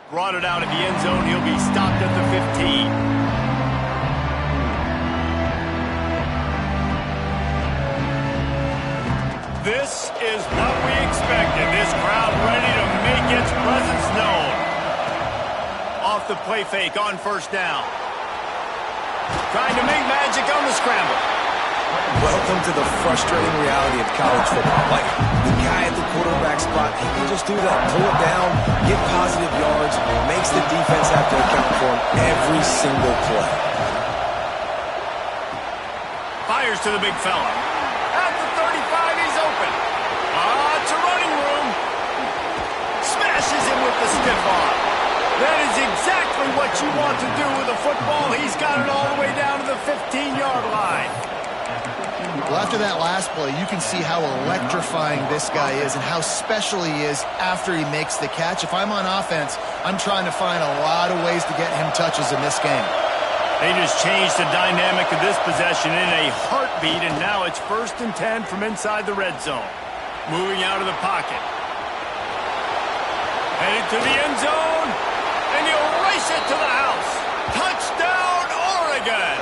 Brought it out of the end zone. He'll be stopped at the 15. This is what we expected. This crowd ready to make its presence known. Off the play fake on first down. Trying to make magic on the scramble. Welcome to the frustrating reality of college football. Like, the guy at the quarterback spot, he can just do that. Pull it down, get positive yards, makes the defense have to account for him every single play. Fires to the big fella. At the 35, he's open. It's a running room. Smashes him with the stiff arm. That is exactly what you want to do with a football. He's got it all the way down to the 15-yard line. Well, after that last play, you can see how electrifying this guy is and how special he is after he makes the catch. If I'm on offense, I'm trying to find a lot of ways to get him touches in this game. They just changed the dynamic of this possession in a heartbeat, and now it's 1st and 10 from inside the red zone. Moving out of the pocket. Headed to the end zone, and he'll race it to the house. Touchdown, Oregon!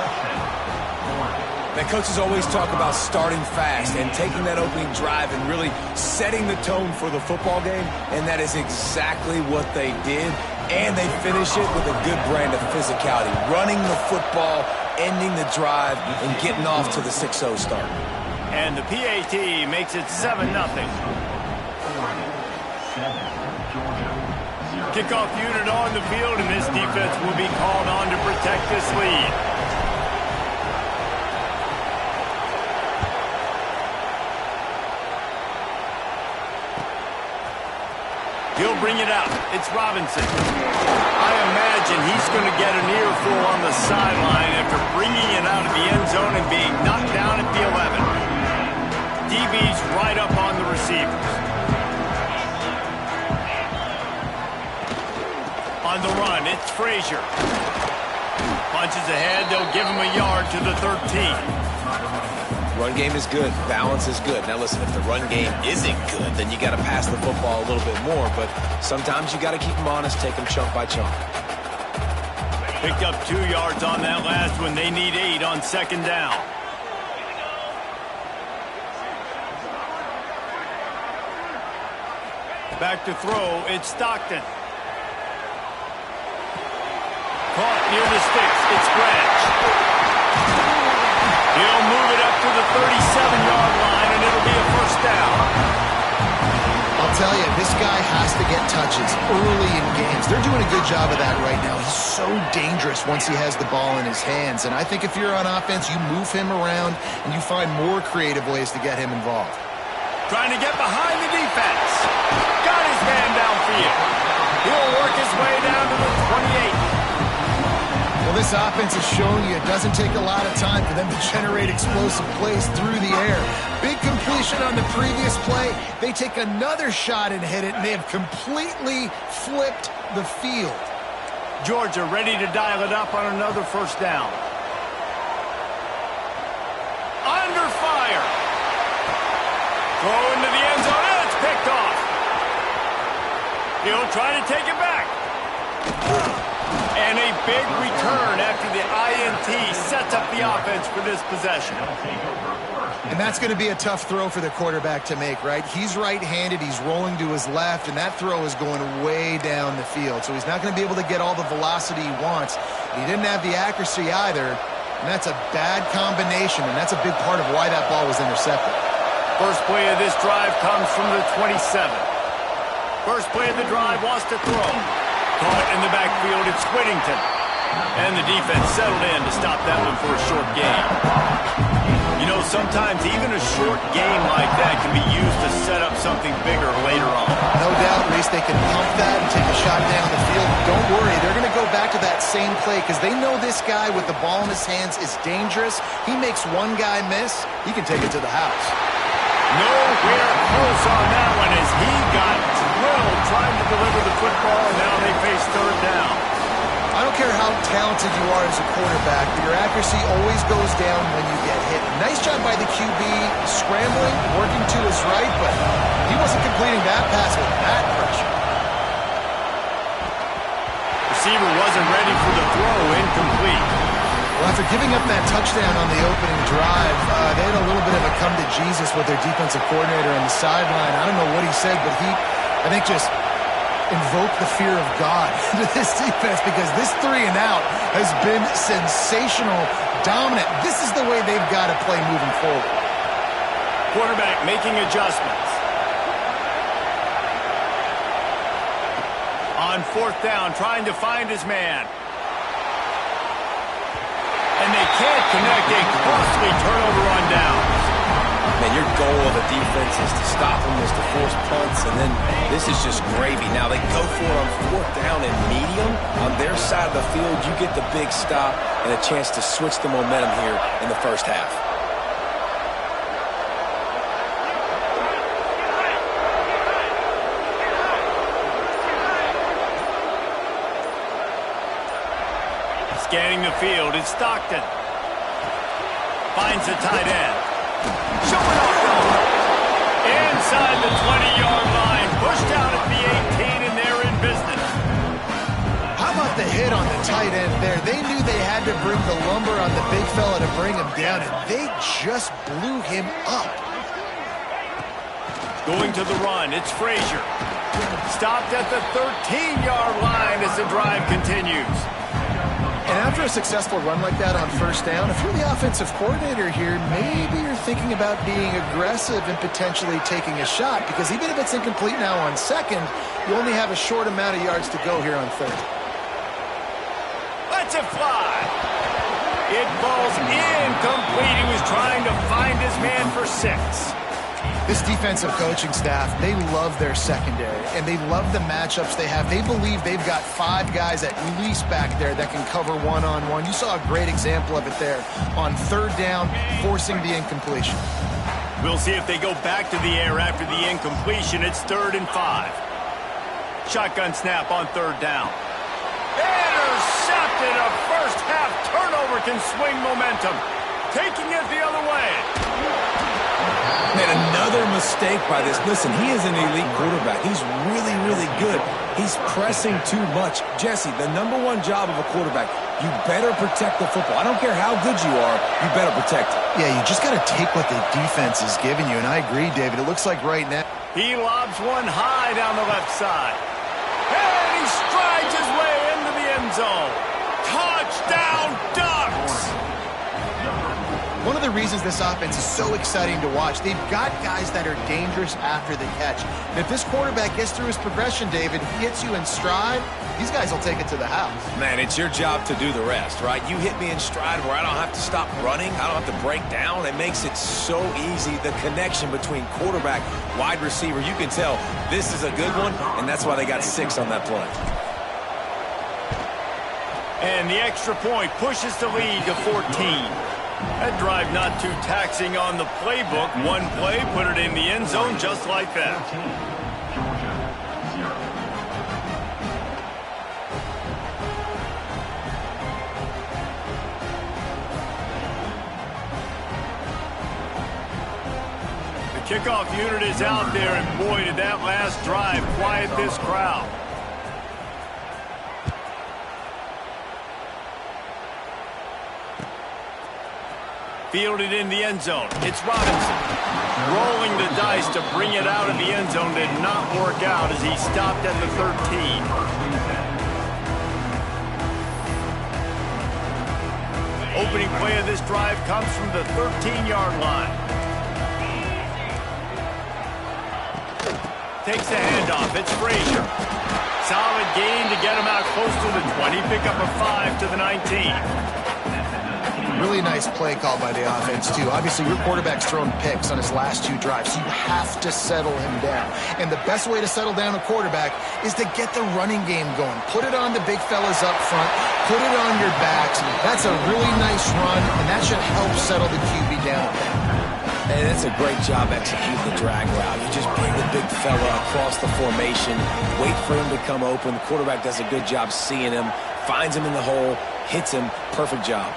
The coaches always talk about starting fast and taking that opening drive and really setting the tone for the football game, and that is exactly what they did. And they finish it with a good brand of physicality, running the football, ending the drive, and getting off to the 6-0 start. And the PAT makes it 7-0. Kickoff unit on the field, and this defense will be called on to protect this lead. He'll bring it out. It's Robinson. I imagine he's going to get an earful on the sideline after bringing it out of the end zone and being knocked down at the 11. DB's right up on the receivers. On the run, it's Frazier. Punches ahead. They'll give him a yard to the 13. Run game is good. Balance is good. Now listen, if the run game isn't good, then you got to pass the football a little bit more. But sometimes you got to keep them honest, take them chunk by chunk. Picked up 2 yards on that last one. They need 8 on 2nd down. Back to throw. It's Stockton. Caught near the sticks. It's Branch. He'll move it up to the 37-yard line, and it'll be a 1st down. I'll tell you, this guy has to get touches early in games. They're doing a good job of that right now. He's so dangerous once he has the ball in his hands. And I think if you're on offense, you move him around, and you find more creative ways to get him involved. Trying to get behind the defense. Got his man downfield. He'll work his way down to the 28. Well, this offense has shown you it doesn't take a lot of time for them to generate explosive plays through the air. Big completion on the previous play. They take another shot and hit it, and they have completely flipped the field. Georgia ready to dial it up on another 1st down. Under fire. Throw into the end zone, and it's picked off. He'll try to take it back. And a big return after the INT sets up the offense for this possession. And that's going to be a tough throw for the quarterback to make, right? He's right-handed, he's rolling to his left, and that throw is going way down the field. So he's not going to be able to get all the velocity he wants. He didn't have the accuracy either, and that's a bad combination, and that's a big part of why that ball was intercepted. First play of this drive comes from the 27. First play of the drive wants to throw. Caught in the backfield, it's Whittington. And the defense settled in to stop that one for a short gain. You know, sometimes even a short game like that can be used to set up something bigger later on. No doubt, at least they can pump that and take a shot down the field. Don't worry, they're going to go back to that same play because they know this guy with the ball in his hands is dangerous. He makes one guy miss, he can take it to the house. Nowhere close on that one as he got drilled trying to deliver the football, and now they face 3rd down. I don't care how talented you are as a quarterback, but your accuracy always goes down when you get hit. Nice job by the QB scrambling, working to his right, but he wasn't completing that pass with that pressure. receiver wasn't ready for the throw, incomplete. Well, after giving up that touchdown on the opening drive, they had a little bit of a come to Jesus with their defensive coordinator on the sideline. I don't know what he said, but he, I think, just invoked the fear of God into this defense, because this 3 and out has been sensational, dominant. This is the way they've got to play moving forward. Quarterback making adjustments. On 4th down, trying to find his man. And they can't connect. A costly turnover on downs. Man, your goal of a defense is to stop them, is to force punts, and then this is just gravy. Now they go for it on 4th down and medium. On their side of the field, you get the big stop and a chance to switch the momentum here in the first half. Scanning the field, it's Stockton. Finds the tight end. Showing off Elmer. Inside the 20-yard line. Pushed out at the 18, and they're in business. How about the hit on the tight end there? They knew they had to bring the lumber on the big fella to bring him down, and they just blew him up. Going to the run, it's Frazier. Stopped at the 13-yard line as the drive continues. And after a successful run like that on 1st down, if you're the offensive coordinator here, maybe you're thinking about being aggressive and potentially taking a shot, because even if it's incomplete now on 2nd, you only have a short amount of yards to go here on 3rd. Lets it fly. It falls incomplete. He was trying to find his man for 6. This defensive coaching staff, they love their secondary, and they love the matchups they have. They believe they've got 5 guys at least back there that can cover one-on-one. You saw a great example of it there on 3rd down, forcing the incompletion. We'll see if they go back to the air after the incompletion. It's 3rd and 5. Shotgun snap on 3rd down. Intercepted. A first-half turnover can swing momentum. Taking it the other way. Man, another mistake by this. Listen, he is an elite quarterback. He's really, really good. He's pressing too much. Jesse, the #1 job of a quarterback, you better protect the football. I don't care how good you are, you better protect it. Yeah, you just got to take what the defense is giving you, and I agree, David. It looks like right now he lobs one high down the left side. And he strides his way into the end zone. Touchdown, Ducks! one of the reasons this offense is so exciting to watch, they've got guys that are dangerous after the catch. And if this quarterback gets through his progression, David, he hits you in stride, these guys will take it to the house. Man, it's your job to do the rest, right? You hit me in stride where I don't have to stop running. I don't have to break down. It makes it so easy. The connection between quarterback, wide receiver, you can tell this is a good one, and that's why they got 6 on that play. And the extra point pushes the lead to 14. That drive not too taxing on the playbook. One play, put it in the end zone just like that. The kickoff unit is out there, and boy, did that last drive quiet this crowd. Fielded in the end zone. It's Robinson. Rolling the dice to bring it out of the end zone. Did not work out as he stopped at the 13. Opening play of this drive comes from the 13-yard line. Takes the handoff. It's Frazier. Solid gain to get him out close to the 20. Pick up a 5 to the 19. Really nice play call by the offense, too. Obviously, your quarterback's thrown picks on his last 2 drives, so you have to settle him down. And the best way to settle down a quarterback is to get the running game going. Put it on the big fellas up front. Put it on your backs. That's a really nice run, and that should help settle the QB down. And that's a great job executing the drag route. You just bring the big fella across the formation, wait for him to come open. The quarterback does a good job seeing him, finds him in the hole, hits him. Perfect job.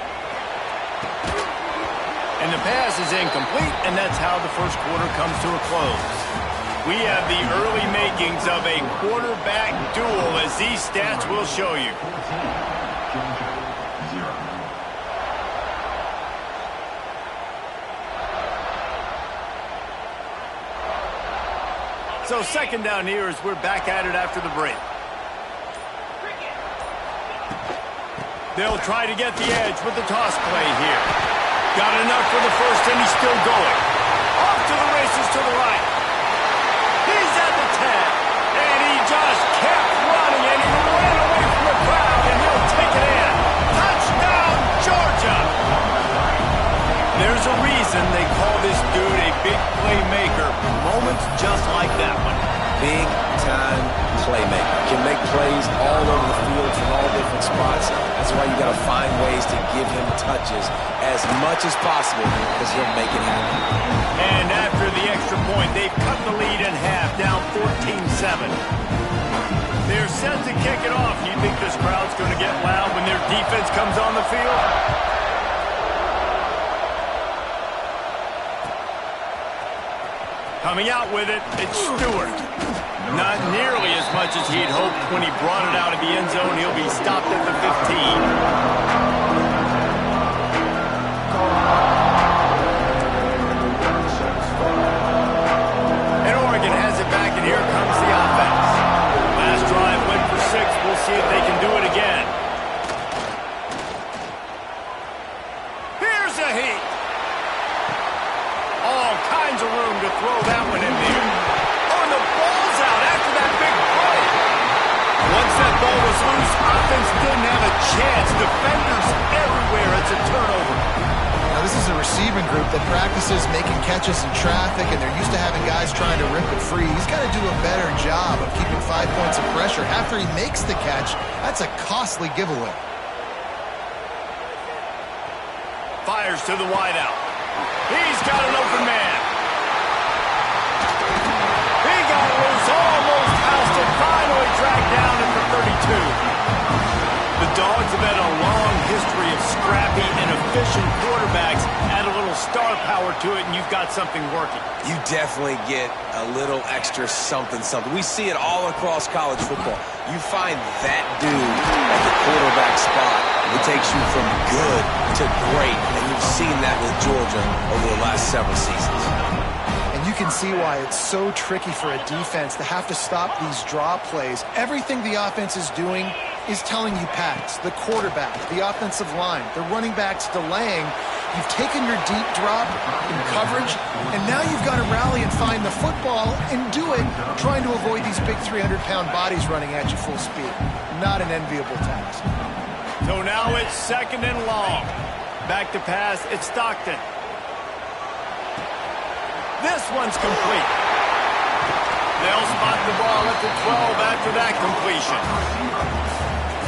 And the pass is incomplete, and that's how the first quarter comes to a close. We have the early makings of a quarterback duel, as these stats will show you. So second down here as we're back at it after the break. They'll try to get the edge with the toss play here. Got enough for the first, and he's still going. Off to the races to the right. He's at the 10, and he just kept running, and he ran away from the crowd, and he'll take it in. Touchdown, Georgia! There's a reason they call this dude a big playmaker. Moments just like that one. Big-time playmaker. Can make plays all over the field from all different spots. That's why you got to find ways to give him touches as much as possible because he'll make it happen. And after the extra point, they've cut the lead in half, down 14-7. They're set to kick it off. You think this crowd's going to get loud when their defense comes on the field? Coming out with it, it's Stewart. Not nearly as much as he'd hoped when he brought it out of the end zone. He'll be stopped at the 15. And Oregon has it back, and here comes the offense. Last drive went for 6. We'll see if they can do it again. Here's a heat. All kinds of room to throw that one in there. Oh, and the ball's out after that big play. Once that ball was loose, offense didn't have a chance. Defenders everywhere. It's a turnover. Now, this is a receiving group that practices making catches in traffic, and they're used to having guys trying to rip it free. He's got to do a better job of keeping 5 points of pressure. After he makes the catch, that's a costly giveaway. Fires to the wideout. He's got an open man. He got loose, almost housed it, finally dragged down at the 32. The Dogs have had a long history of scrappy and efficient quarterbacks. Add a little star power to it, and you've got something working. You definitely get a little extra something. We see it all across college football. You find that dude at the quarterback spot, it takes you from good to great, and you've seen that with Georgia over the last several seasons. And you can see why it's so tricky for a defense to have to stop these draw plays. Everything the offense is doing is telling you pass. The quarterback, the offensive line, the running backs delaying. You've taken your deep drop in coverage, and now you've got to rally and find the football and do it trying to avoid these big 300-pound bodies running at you full speed. Not an enviable task. So now it's second and long. Back to pass, it's Stockton. This one's complete. They'll spot the ball at the 12 after that completion.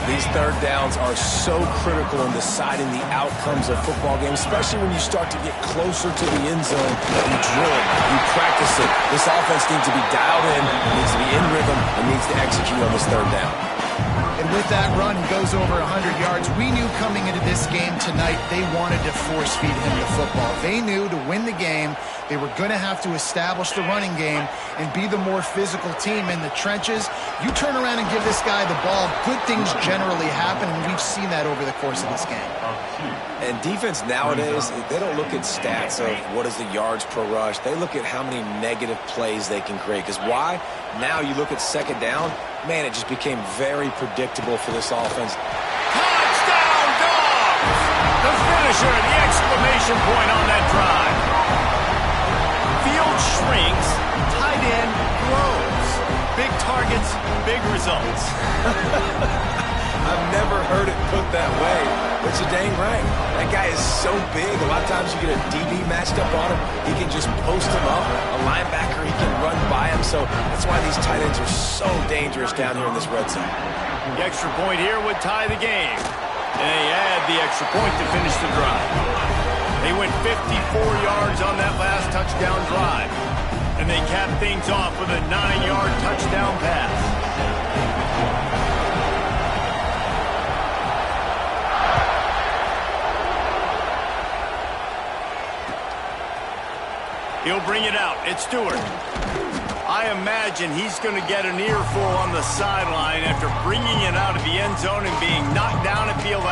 These third downs are so critical in deciding the outcomes of football games, especially when you start to get closer to the end zone. You drill it, you practice it. This offense needs to be dialed in, it needs to be in rhythm, and needs to execute on this third down. And with that run, he goes over 100 yards. We knew coming into this game tonight they wanted to force feed him the football. They knew to win the game, they were going to have to establish the running game and be the more physical team in the trenches. You turn around and give this guy the ball, good things generally happen, and we've seen that over the course of this game. And defense nowadays, they don't look at stats of what is the yards per rush. They look at how many negative plays they can create. Because why? Now you look at second down, man, it just became very predictable for this offense. Touchdown, Dogs! The finisher, the exclamation point on that drive. Field shrinks, tight end grows. Big targets, big results. I've never heard it put that way, but you're dang right. That guy is so big. A lot of times you get a DB matched up on him. He can just post him up. A linebacker, he can run by him. So that's why these tight ends are so dangerous down here in this red zone. The extra point here would tie the game. And they add the extra point to finish the drive. They went 54 yards on that last touchdown drive. And they capped things off with a 9-yard touchdown pass. He'll bring it out. It's Stewart. I imagine he's going to get an earful on the sideline after bringing it out of the end zone and being knocked down at the 11.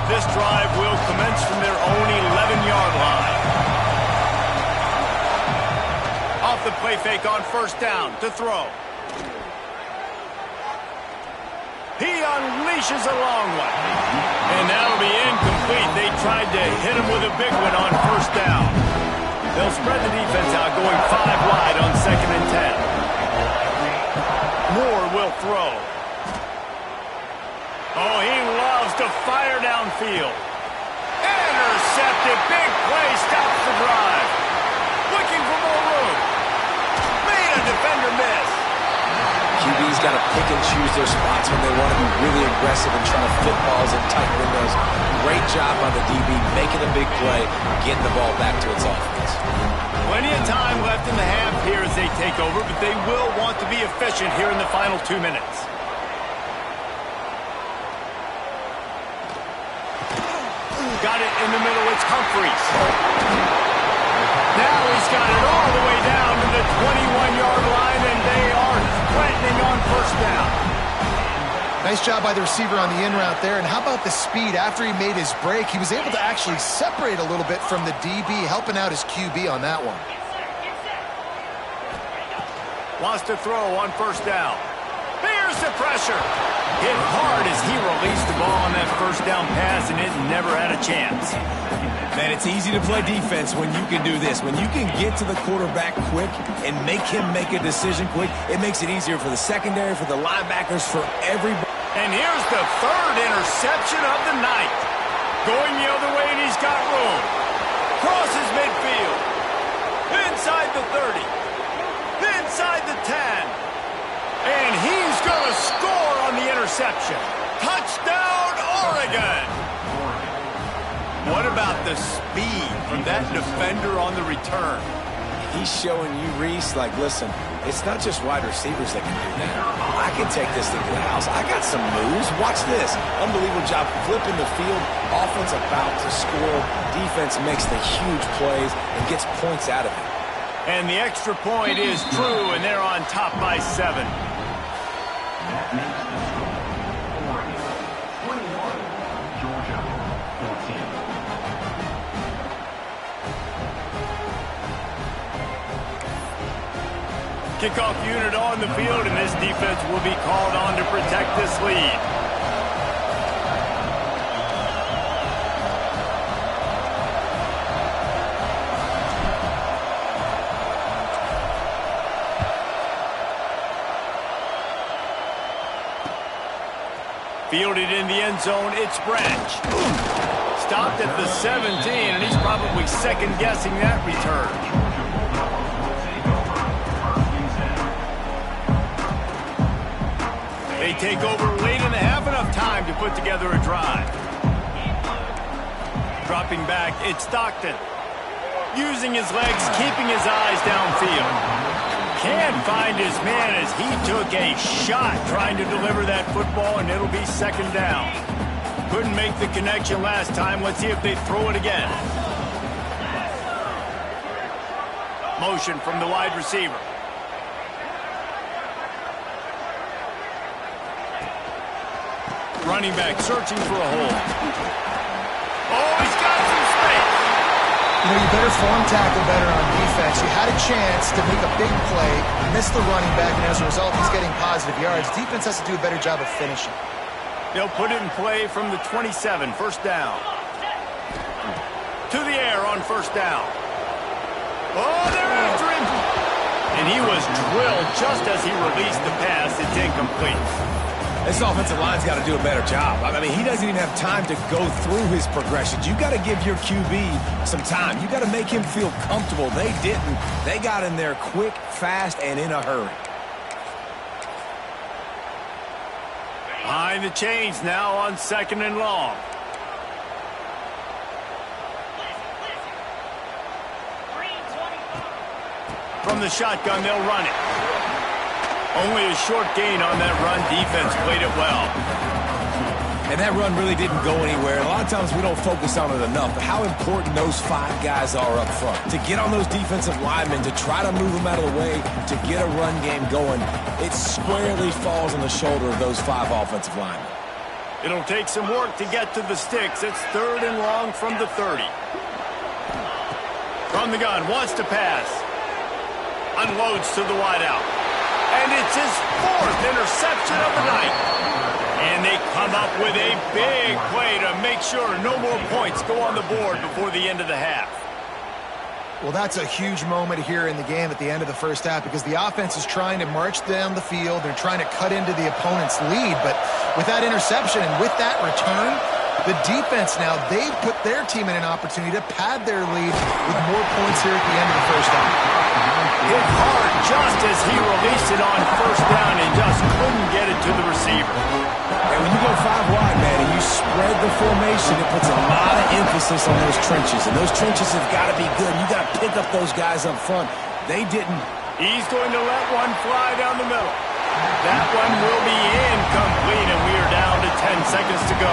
This drive will commence from their own 11-yard line. Off the play fake on first down to throw. He unleashes a long one. And that'll be incomplete. They tried to hit him with a big one on first down. They'll spread the defense out, going 5 wide on 2nd and 10. Moore will throw. Oh, he loves to fire downfield. Intercepted. Big play stops the drive. Looking for more room. Made a defender miss. QB's got to pick and choose their spots when they want to be really aggressive and try to fit balls in tight windows. Great job by the DB making a big play, getting the ball back to its offense. Plenty of time left in the half here as they take over, but they will want to be efficient here in the final 2 minutes. Got it in the middle. It's Humphries. Now he's got it all the way down to the 21-yard line, and they are threatening on first down. Nice job by the receiver on the in route there. And how about the speed after he made his break? He was able to actually separate a little bit from the DB, helping out his QB on that one. Wants to throw on first down. Here's the pressure. Hit hard as he released the ball on that first down pass, and it never had a chance. Man, it's easy to play defense when you can do this. When you can get to the quarterback quick and make him make a decision quick, it makes it easier for the secondary, for the linebackers, for everybody. And here's the 3rd interception of the night. Going the other way, and he's got room. Crosses midfield. Inside the 30. Inside the 10. And he's going to score on the interception. Touchdown, Oregon! What about the speed from that defender on the return? He's showing you, Reese, like, listen, it's not just wide receivers that can do that. I can take this thing to the house. I got some moves. Watch this. Unbelievable job flipping the field. Offense about to score. Defense makes the huge plays and gets points out of it. And the extra point is true, and they're on top by 7. Kickoff unit on the field, and this defense will be called on to protect this lead. Fielded in the end zone, it's Branch. Stopped at the 17, and he's probably second-guessing that return. They take over late in the half, enough time to put together a drive. Dropping back, it's Stockton. Using his legs, keeping his eyes downfield. Can't find his man as he took a shot trying to deliver that football, and it'll be 2nd down. Couldn't make the connection last time. Let's see if they throw it again. Motion from the wide receiver. Running back searching for a hole. Oh, he's got some space. You know, you better form tackle better on defense. You had a chance to make a big play, missed the running back, and as a result, he's getting positive yards. Defense has to do a better job of finishing. They'll put it in play from the 27, first down. To the air on first down. Oh, they're after him. And he was drilled just as he released the pass. It's incomplete. This offensive line's got to do a better job. I mean, he doesn't even have time to go through his progressions. You got to give your QB some time. You got to make him feel comfortable. They didn't. They got in there quick, fast, and in a hurry. Behind the chains now on 2nd and long. From the shotgun, they'll run it. Only a short gain on that run. Defense played it well. And And that run really didn't go anywhere. A lot of times we don't focus on it enough, but how important those 5 guys are up front. To get on those defensive linemen, to try to move them out of the way, to get a run game going, it squarely falls on the shoulder of those 5 offensive linemen. It'll take some work to get to the sticks. It's 3rd and long from the 30. From the gun, wants to pass. Unloads to the wideout. And it's his 4th interception of the night. And they come up with a big play to make sure no more points go on the board before the end of the half. Well, that's a huge moment here in the game at the end of the first half because the offense is trying to march down the field. They're trying to cut into the opponent's lead. But with that interception and with that return, the defense now, they've put their team in an opportunity to pad their lead with more points here at the end of the first half. Hit hard just as he released it on first down and just couldn't get it to the receiver. And when you go 5 wide, man, and you spread the formation, it puts a lot of emphasis on those trenches. And those trenches have got to be good. You got to pick up those guys up front. They didn't. He's going to let one fly down the middle. That one will be incomplete, and we are down to 10 seconds to go.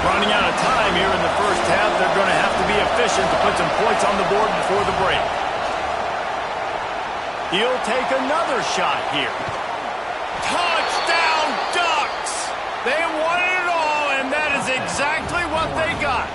Running out of time here in the first half, they're going to have to be efficient to put some points on the board before the break. He'll take another shot here. Touchdown, Ducks! They won it all, and that is exactly what they got.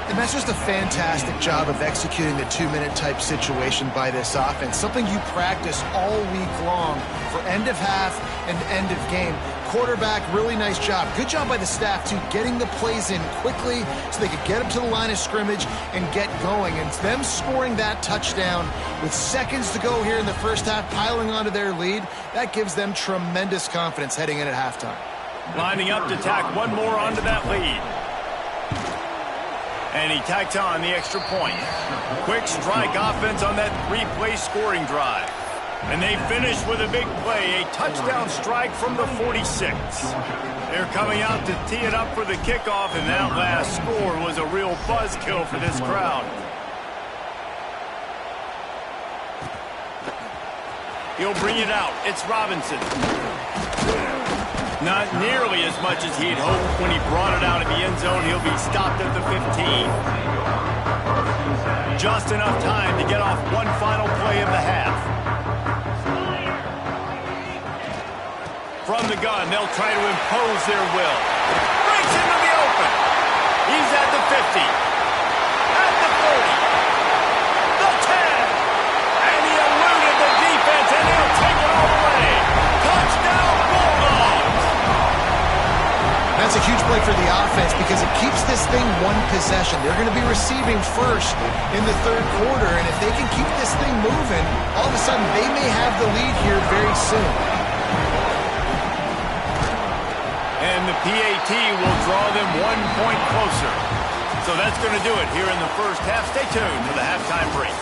And that's just a fantastic job of executing the 2-minute type situation by this offense. Something you practice all week long for end of half and end of game. Quarterback, really nice job. Good job by the staff, too, getting the plays in quickly so they could get up to the line of scrimmage and get going. And them scoring that touchdown with seconds to go here in the first half, piling onto their lead, that gives them tremendous confidence heading in at halftime. Lining up to tack one more onto that lead. And he tacks on the extra point. Quick strike offense on that 3-play scoring drive. And they finish with a big play, a touchdown strike from the 46. They're coming out to tee it up for the kickoff, and that last score was a real buzzkill for this crowd. He'll bring it out. It's Robinson. Not nearly as much as he'd hoped when he brought it out of the end zone. He'll be stopped at the 15. Just enough time to get off one final play of the half. From the gun, they'll try to impose their will. Breaks into the open. He's at the 50. At the 40. The 10. And he eluded the defense, and he'll take it all away. Touchdown, Bulldogs. That's a huge play for the offense because it keeps this thing one possession. They're going to be receiving first in the third quarter, and if they can keep this thing moving, all of a sudden they may have the lead here very soon. And the PAT will draw them 1 point closer. So that's going to do it here in the first half. Stay tuned for the halftime break.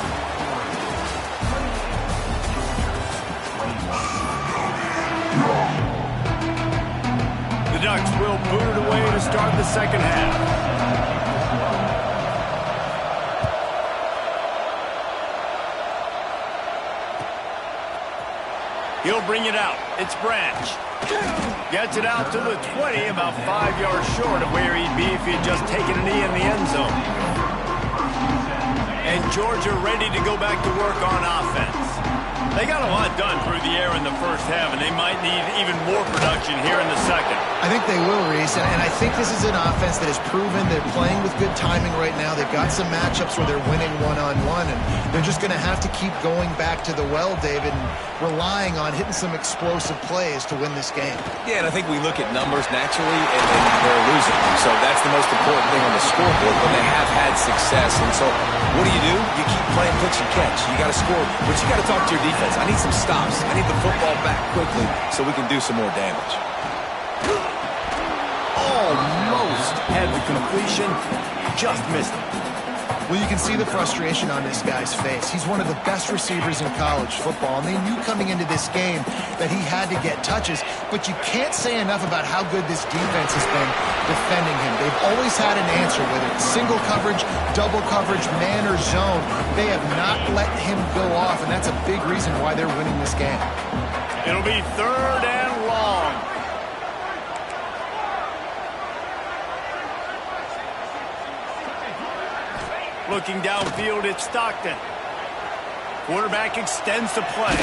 The Ducks will boot it away to start the second half. He'll bring it out. It's Branch. Gets it out to the 20, about 5 yards short of where he'd be if he'd just taken a knee in the end zone. And Georgia ready to go back to work on offense. They got a lot done through the air in the first half, and they might need even more production here in the second. I think they will, Reese, and I think this is an offense that has proven they're playing with good timing right now. They've got some matchups where they're winning one-on-one, and they're just going to have to keep going back to the well, David, and relying on hitting some explosive plays to win this game. Yeah, and I think we look at numbers naturally, and they're losing. So that's the most important thing on the scoreboard, but they have had success. And so what do? You keep playing pitch and catch. You got to score, but you got to talk to your defense. I need some stops. I need the football back quickly so we can do some more damage. Almost had the completion, just missed it. Well, you can see the frustration on this guy's face. He's one of the best receivers in college football, and they knew coming into this game that he had to get touches, but you can't say enough about how good this defense has been defending him. They've always had an answer, whether it's single coverage, double coverage, man or zone. They have not let him go off, and that's a big reason why they're winning this game. It'll be 3rd and long. Looking downfield, it's Stockton. Quarterback extends the play.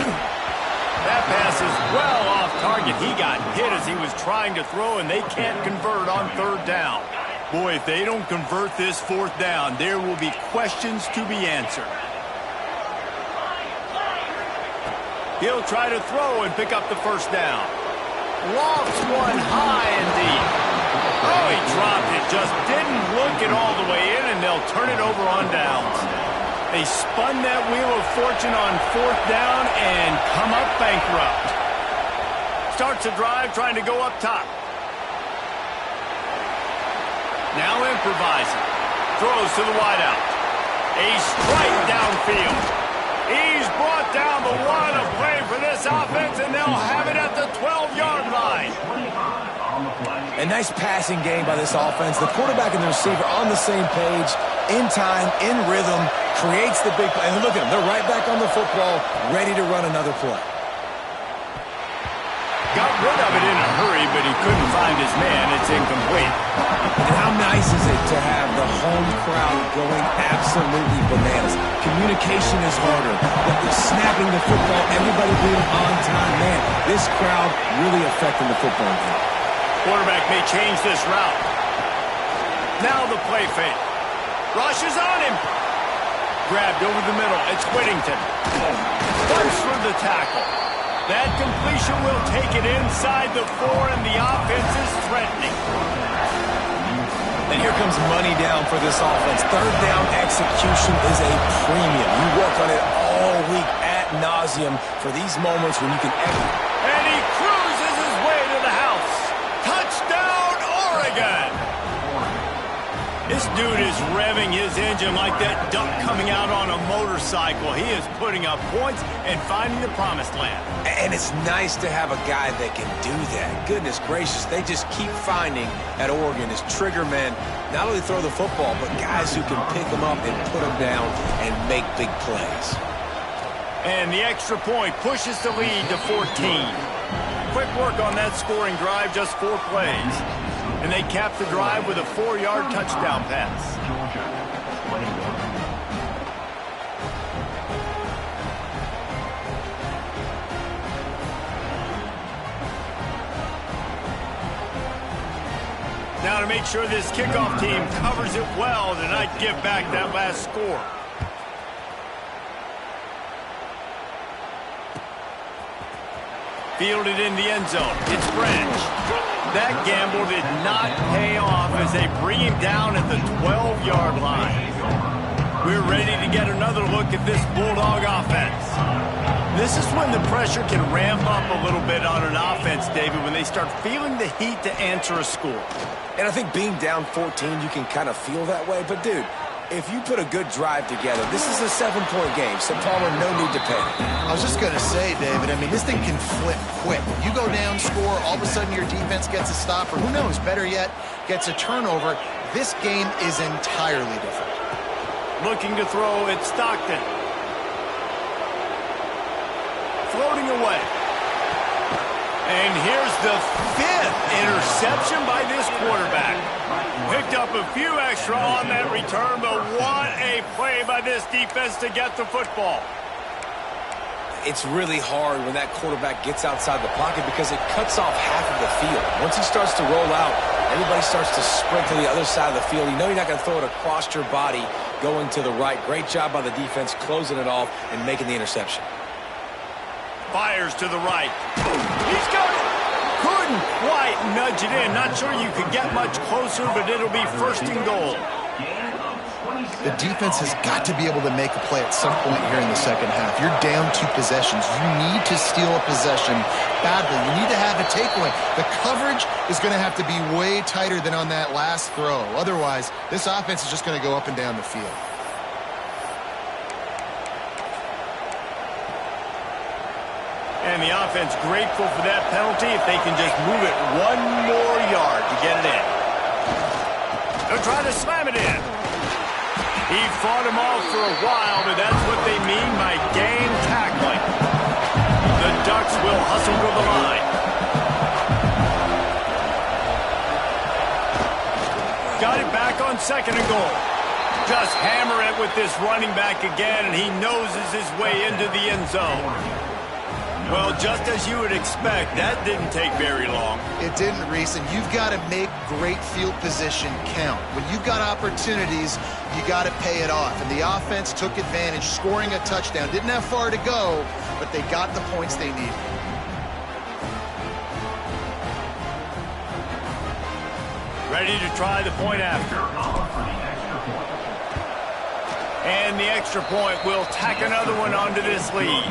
That pass is well off target. He got hit as he was trying to throw, and they can't convert on third down. Boy, if they don't convert this fourth down, there will be questions to be answered. He'll try to throw and pick up the first down. Lofts one high and deep. Oh, he dropped it. Just didn't look it all the way in, and they'll turn it over on downs. They spun that wheel of fortune on fourth down and come up bankrupt. Starts a drive trying to go up top. Now improvising. Throws to the wideout. A strike downfield. He's brought down the one of play for this offense, and they'll have it at the 12-yard line. A nice passing game by this offense. The quarterback and the receiver on the same page, in time, in rhythm, creates the big play. And look at them. They're right back on the football, ready to run another play. Got rid of it in a hurry, but he couldn't find his man. It's incomplete. And how nice is it to have the home crowd going absolutely bananas? Communication is harder. The snapping the football, everybody being on time. Man, this crowd really affecting the football game. Quarterback may change this route. Now the play fake. Rush is on him. Grabbed over the middle. It's Whittington. Punch for the tackle. That completion will take it inside the 4, and the offense is threatening. And here comes money down for this offense. Third down execution is a premium. You work on it all week ad nauseum for these moments when you can execute. And he cruises his way to the house. Touchdown, Oregon! This dude is revving his engine like that duck coming out on a motorcycle. He is putting up points and finding the promised land. And it's nice to have a guy that can do that. Goodness gracious, they just keep finding at Oregon is trigger men. Not only throw the football, but guys who can pick them up and put them down and make big plays. And the extra point pushes the lead to 14. Quick work on that scoring drive, just 4 plays. And they cap the drive with a 4-yard touchdown pass. Now to make sure this kickoff team covers it well to not give back that last score. Fielded in the end zone. It's Branch. That gamble did not pay off as they bring him down at the 12-yard line. We're ready to get another look at this Bulldog offense. This is when the pressure can ramp up a little bit on an offense, David, when they start feeling the heat to answer a score. And I think being down 14, you can kind of feel that way. But, dude, if you put a good drive together, this is a 7-point game, so Palmer, no need to panic. I was just going to say, David, I mean, this thing can flip quick. You go down, score, all of a sudden your defense gets a stop, or who knows, better yet, gets a turnover. This game is entirely different. Looking to throw, it's Stockton. Floating away. And here's the 5th interception by this quarterback. Picked up a few extra on that return, but what a play by this defense to get the football. It's really hard when that quarterback gets outside the pocket because it cuts off half of the field. Once he starts to roll out, everybody starts to sprint to the other side of the field. You know you're not going to throw it across your body going to the right. Great job by the defense closing it off and making the interception. Fires to the right. He's got it. Couldn't quite nudge it in. Not sure you could get much closer, but it'll be 1st and goal. The defense has got to be able to make a play at some point here in the second half. You're down 2 possessions. You need to steal a possession badly. You need to have a takeaway. The coverage is going to have to be way tighter than on that last throw. Otherwise, this offense is just going to go up and down the field. And the offense grateful for that penalty if they can just move it 1 more yard to get it in. They'll try to slam it in. He fought him off for a while, but that's what they mean by game tackling. The Ducks will hustle to the line. Got it back on 2nd and goal. Just hammer it with this running back again, and he noses his way into the end zone. Well, just as you would expect, that didn't take very long. It didn't, Reese, and you've got to make great field position count. When you've got opportunities, you got to pay it off. And the offense took advantage, scoring a touchdown. Didn't have far to go, but they got the points they needed. Ready to try the point after. And the extra point will tack another one onto this lead.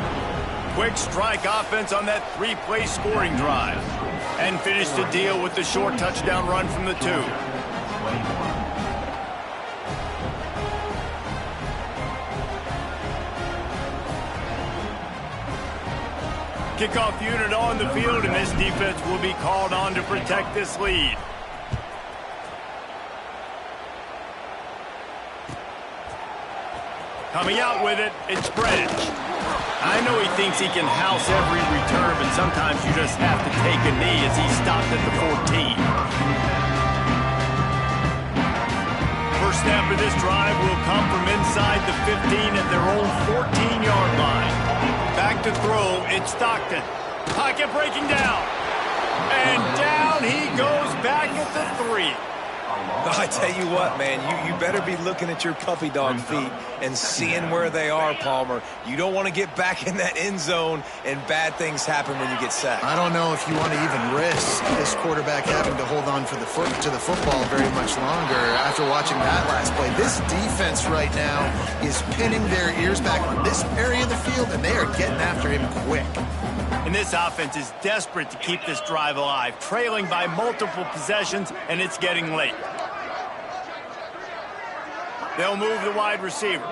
Quick strike offense on that three-play scoring drive. And finish the deal with the short touchdown run from the 2. Kickoff unit on the field, and this defense will be called on to protect this lead. Coming out with it, it's Branch. I know he thinks he can house every return, but sometimes you just have to take a knee as he stopped at the 14. First snap of this drive will come from inside the 15 at their own 14-yard line. Back to throw, it's Stockton. Pocket breaking down. And down he goes back at the 3. I tell you what, man, you better be looking at your puppy dog feet and seeing where they are, Palmer. You don't want to get back in that end zone and bad things happen when you get sacked. I don't know if you want to even risk this quarterback having to hold on to the football very much longer after watching that last play. This defense right now is pinning their ears back on this area of the field, and they are getting after him quick. And this offense is desperate to keep this drive alive, trailing by multiple possessions, and it's getting late. They'll move the wide receiver.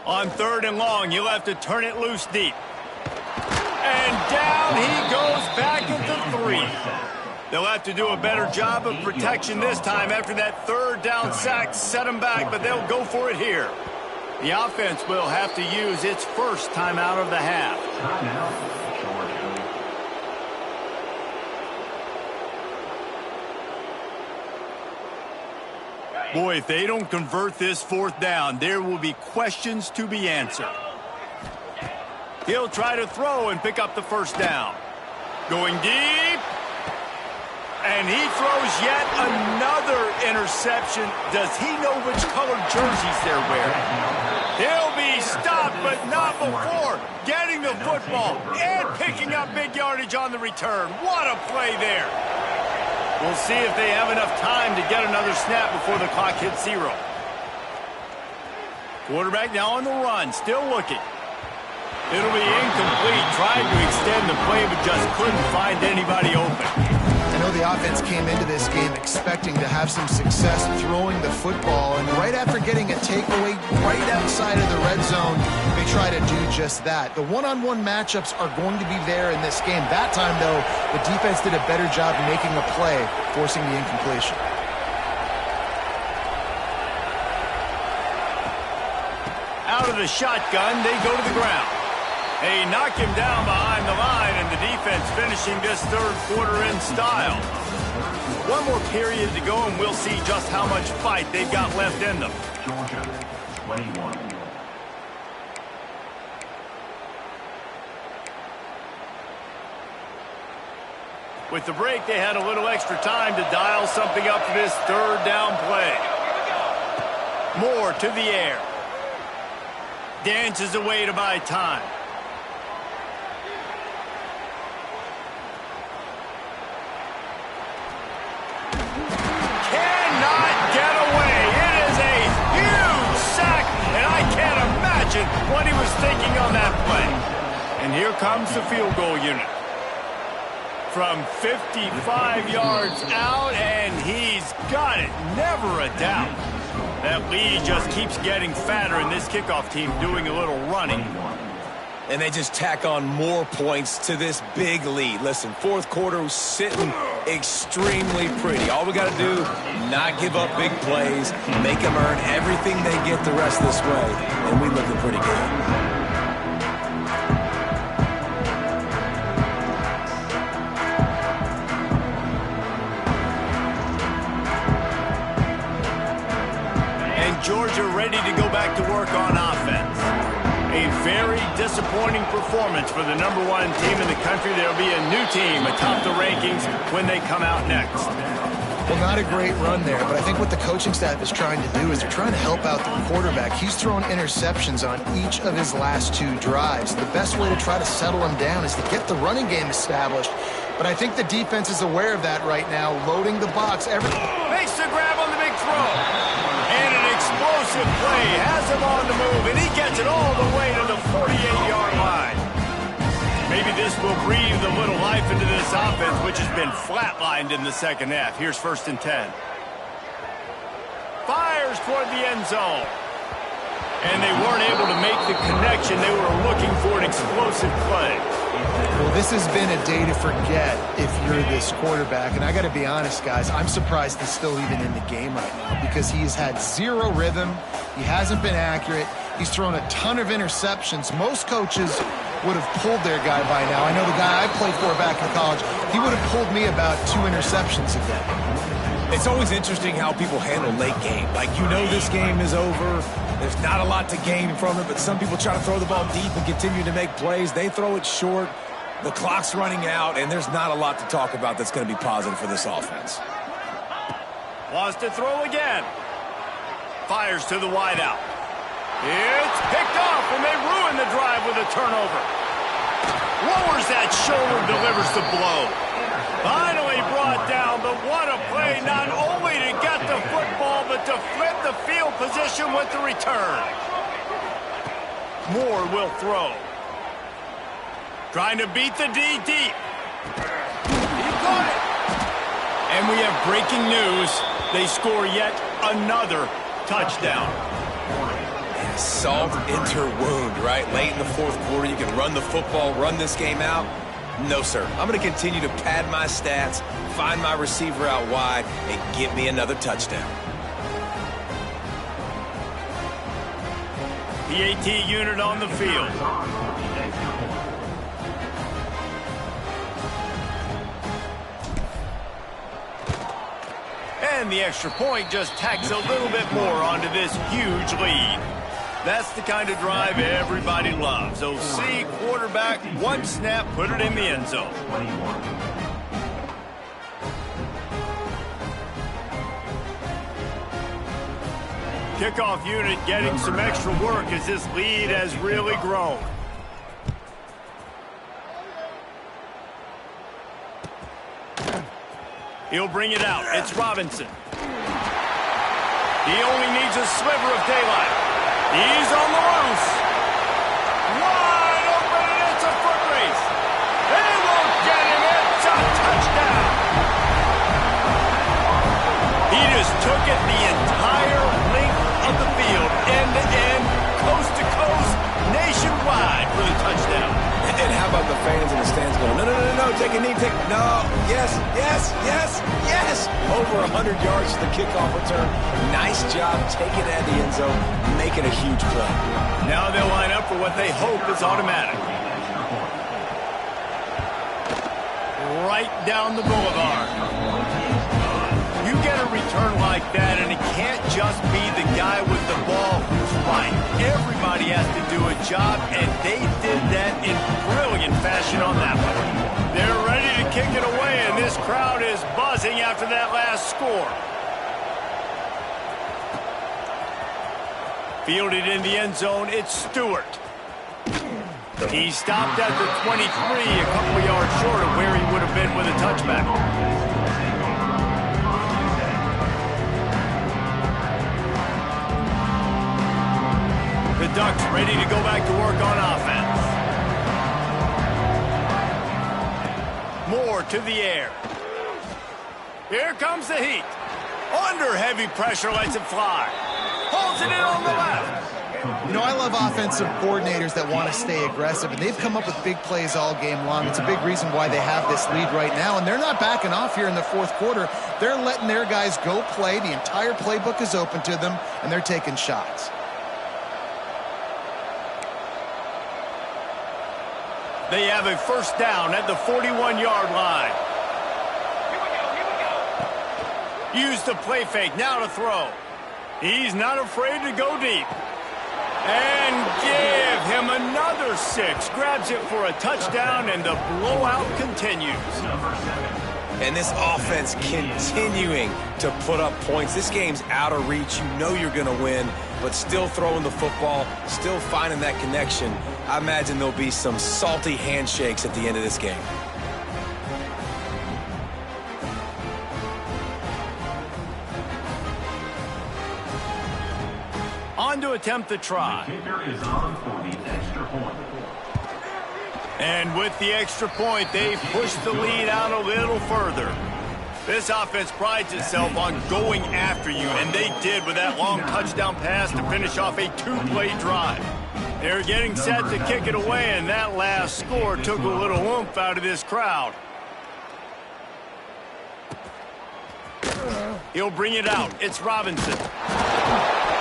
On 3rd and long, you'll have to turn it loose deep. And down he goes back at the 3. They'll have to do a better job of protection this time after that 3rd down sack set them back, but they'll go for it here. The offense will have to use its first timeout of the half. Boy, if they don't convert this 4th down, there will be questions to be answered. He'll try to throw and pick up the 1st down. Going deep. And he throws yet another interception. Does he know which colored jerseys they're wearing? He'll be stopped, but not before getting the football and picking up big yardage on the return. What a play there. We'll see if they have enough time to get another snap before the clock hits 0. Quarterback now on the run, still looking. It'll be incomplete, trying to extend the play, but just couldn't find anybody open. I know the offense came into this game expecting to have some success throwing the football, and right after getting a takeaway right outside of the red zone, they try to do just that. The one-on-one matchups are going to be there in this game. That time, though, the defense did a better job making a play, forcing the incompletion. Out of the shotgun, they go to the ground. They knock him down behind the line, and the defense finishing this 3rd quarter in style. One more period to go, and we'll see just how much fight they've got left in them. Georgia, 21. With the break, they had a little extra time to dial something up for this 3rd down play. Moore to the air. Dances away to buy time. What he was thinking on that play. And here comes the field goal unit. From 55 yards out, and he's got it. Never a doubt. That lead just keeps getting fatter, and this kickoff team doing a little running. And they just tack on more points to this big lead. Listen, 4th quarter was sitting extremely pretty. All we got to do, not give up big plays, make them earn everything they get the rest of this way, and we looking pretty good. very disappointing performance for the #1 team in the country. There'll be a new team atop the rankings when they come out next. Well, not a great run there, but I think what the coaching staff is trying to do is they're trying to help out the quarterback. He's thrown interceptions on each of his last 2 drives. The best way to try to settle him down is to get the running game established. But I think the defense is aware of that right now, loading the box. Makes the grab on the big throw. And an explosive play has him on the move, and he gets it all the way to the 48-yard line. Maybe this will breathe a little life into this offense, which has been flatlined in the second half. Here's 1st and 10. Fires toward the end zone. And they weren't able to make the connection. They were looking for an explosive play. Well, this has been a day to forget if you're this quarterback. And I got to be honest, guys, I'm surprised he's still even in the game right now because he's had 0 rhythm. He hasn't been accurate. He's thrown a ton of interceptions. Most coaches would have pulled their guy by now. I know the guy I played for back in college, he would have pulled me about 2 interceptions again. It's always interesting how people handle late game. Like, you know this game is over. There's not a lot to gain from it, but some people try to throw the ball deep and continue to make plays. They throw it short. The clock's running out, and there's not a lot to talk about that's going to be positive for this offense. Wants to throw again. Fires to the wideout. It's picked off, and they ruin the drive with a turnover. Lowers that shoulder, delivers the blow. Finally brought down, but what a play, not only to get the football, but to flip the field position with the return. Moore will throw. Trying to beat the D deep. He got it. And we have breaking news. They score yet another touchdown. Salt into wound, right? Late in the 4th quarter, you can run the football, run this game out. No, sir. I'm going to continue to pad my stats, find my receiver out wide, and get me another touchdown. PAT unit on the field. And the extra point just tacks a little bit more onto this huge lead. That's the kind of drive everybody loves. OC, quarterback, 1 snap, put it in the end zone. Kickoff unit getting some extra work as this lead has really grown. He'll bring it out. It's Robinson. He only needs a sliver of daylight. He's on the loose. Wide open, and it's a foot race. They won't get him. It's a touchdown. He just took it the entire length of the field, end to end, coast to coast, nationwide for the touchdown. And how about the fans in the stands going, no, no, no, no, take a knee, no, yes, yes, yes, yes. Over 100 yards to the kickoff return. Nice job taking it out of the end zone, making a huge play. Now they'll line up for what they hope is automatic. Right down the boulevard. You get a return like that, and it can't just be the guy with the ball who's right. Everybody has to do a job, and they did that in brilliant fashion on that one. They're ready to kick it away, and this crowd is buzzing after that last score. Fielded in the end zone, it's Stewart. He stopped at the 23, a couple of yards short of where he would have been with a touchback. The Ducks ready to go back to work on offense. Moore to the air. Here comes the heat. Under heavy pressure, lets it fly. Holds it in on the left. You know, I love offensive coordinators that want to stay aggressive, and they've come up with big plays all game long. It's a big reason why they have this lead right now, and they're not backing off here in the 4th quarter. They're letting their guys go play. The entire playbook is open to them, and they're taking shots. They have a first down at the 41-yard line. Use the play fake, now to throw. He's not afraid to go deep. And give him another 6. Grabs it for a touchdown, and the blowout continues. And this offense continuing to put up points. This game's out of reach. You know you're going to win, but still throwing the football, still finding that connection. I imagine there'll be some salty handshakes at the end of this game. On to attempt the try. Kicker is on for the extra point. And with the extra point, they've pushed the lead out a little further. This offense prides itself on going after you, and they did with that long touchdown pass to finish off a 2-play drive. They're getting set to kick it away, and that last score took a little oomph out of this crowd. He'll bring it out. It's Robinson.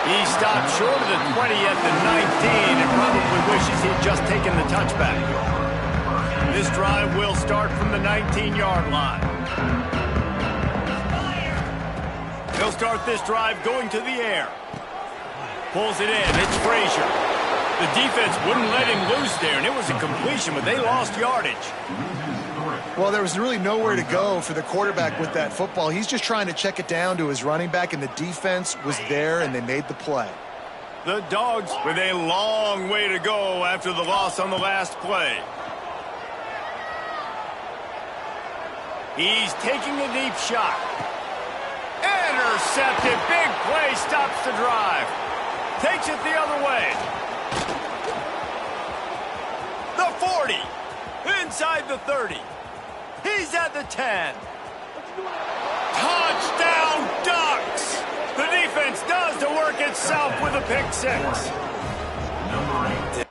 He stopped short of the 20 at the 19 and probably wishes he'd just taken the touchback. This drive will start from the 19-yard line. He'll start this drive going to the air. Pulls it in. It's Frazier. The defense wouldn't let him loose there, and it was a completion, but they lost yardage. Well, there was really nowhere to go for the quarterback with that football. He's just trying to check it down to his running back, and the defense was there, and they made the play. The Dogs with a long way to go after the loss on the last play. He's taking a deep shot. Intercepted. Big play stops the drive. Takes it the other way. The 40. Inside the 30. He's at the 10. Touchdown, Ducks! The defense does the work itself with a pick 6. Number 8.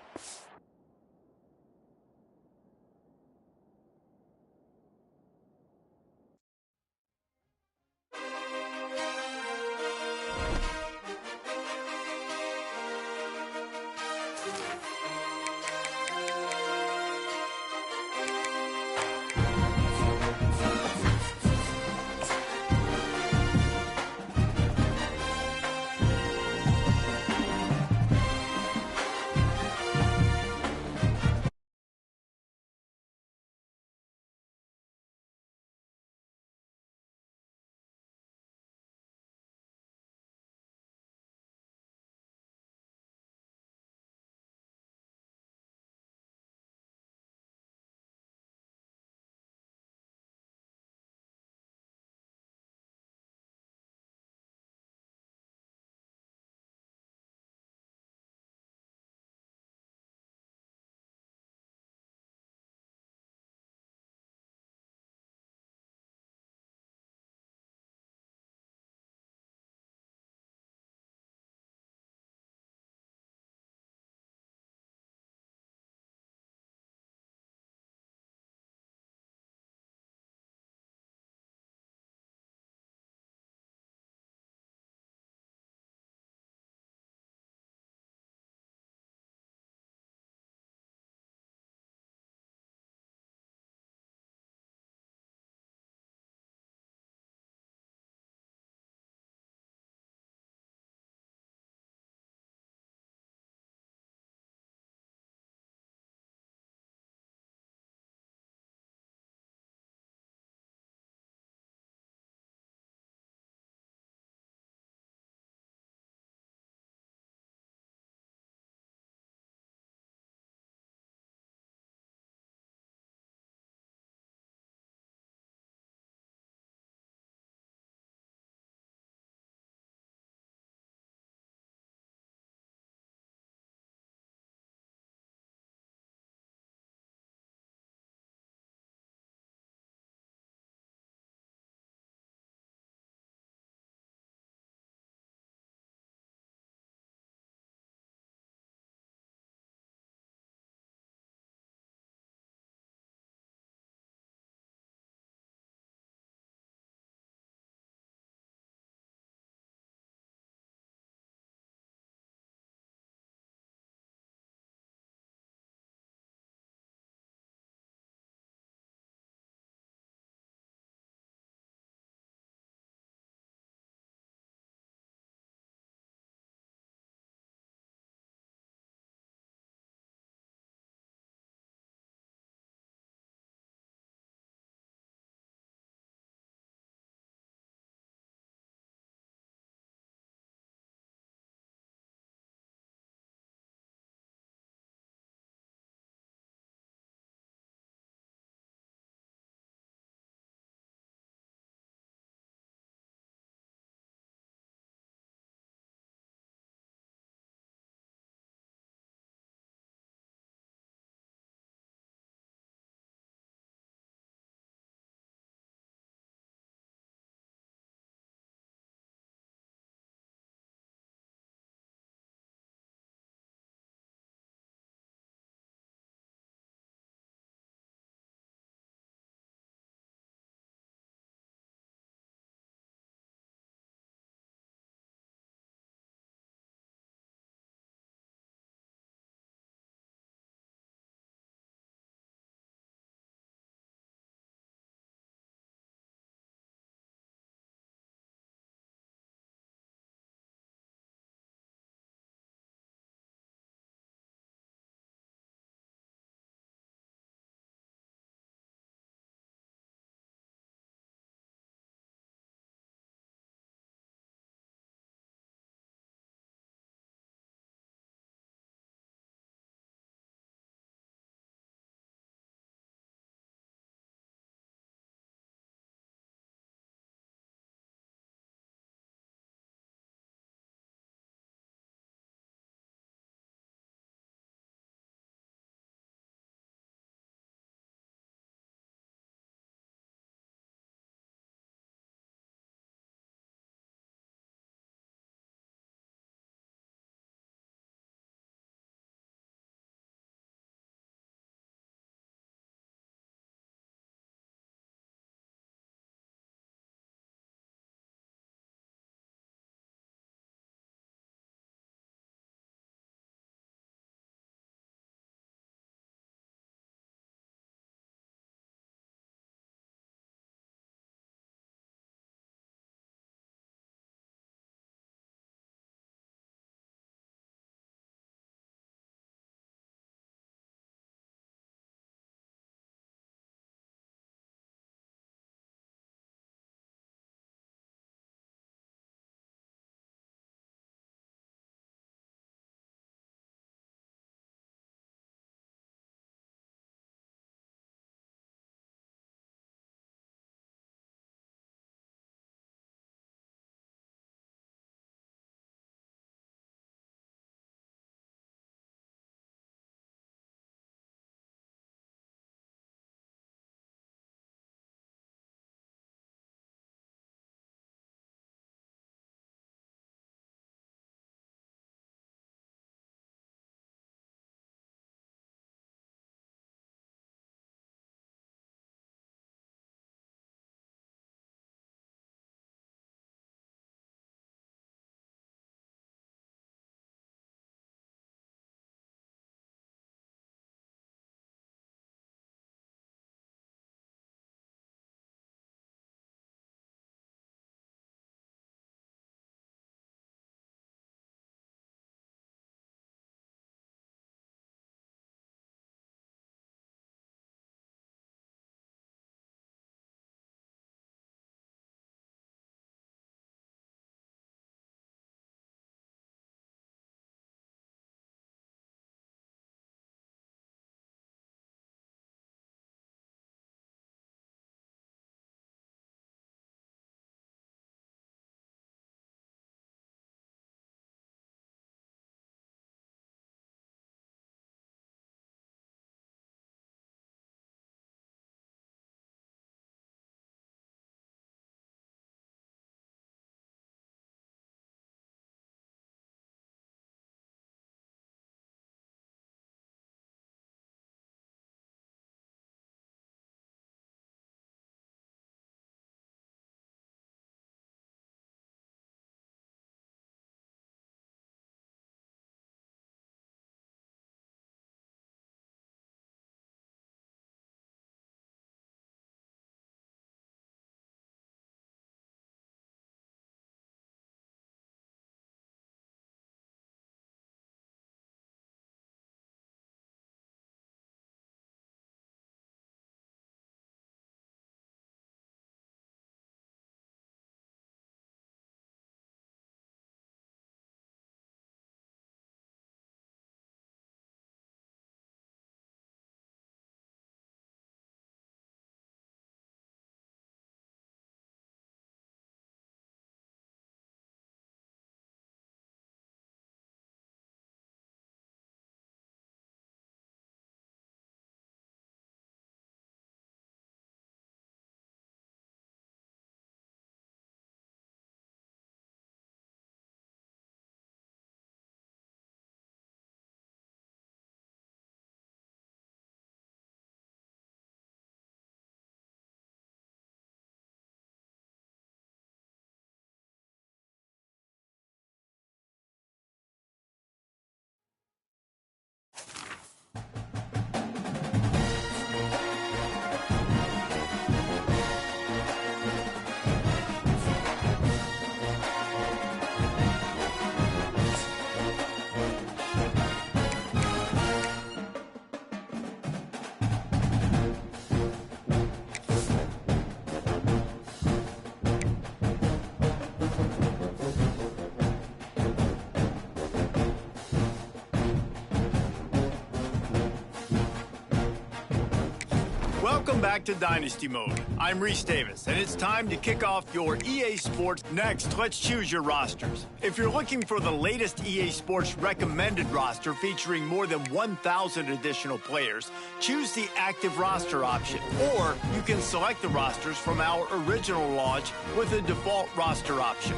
Welcome back to Dynasty Mode. I'm Reese Davis, and it's time to kick off your EA Sports. Next, let's choose your rosters. If you're looking for the latest EA Sports recommended roster featuring more than 1,000 additional players, choose the active roster option. Or you can select the rosters from our original launch with the default roster option.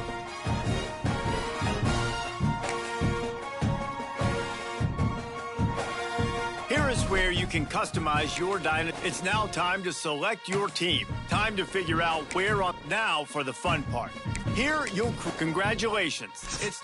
Here is where you can customize your dynasty. It's now time to select your team. Time to figure out where on. Now for the fun part. Here you'll. Congratulations. It's.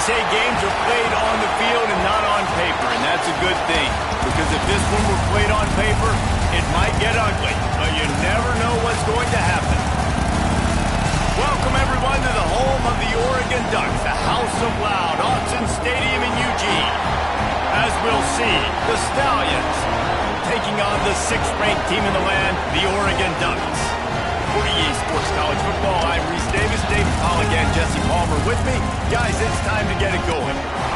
say games are played on the field and not on paper, and that's a good thing. Because if this one were played on paper, it might get ugly, but you never know what's going to happen. Welcome, everyone, to the home of the Oregon Ducks, the House of Loud, Autzen Stadium in Eugene. As we'll see, the Stallions taking on the 6th-ranked team in the land, the Oregon Ducks. For EA Sports College Football, I'm Reese Davis, David Pollock, and Jesse Palmer with me. Guys, it's time to get it going.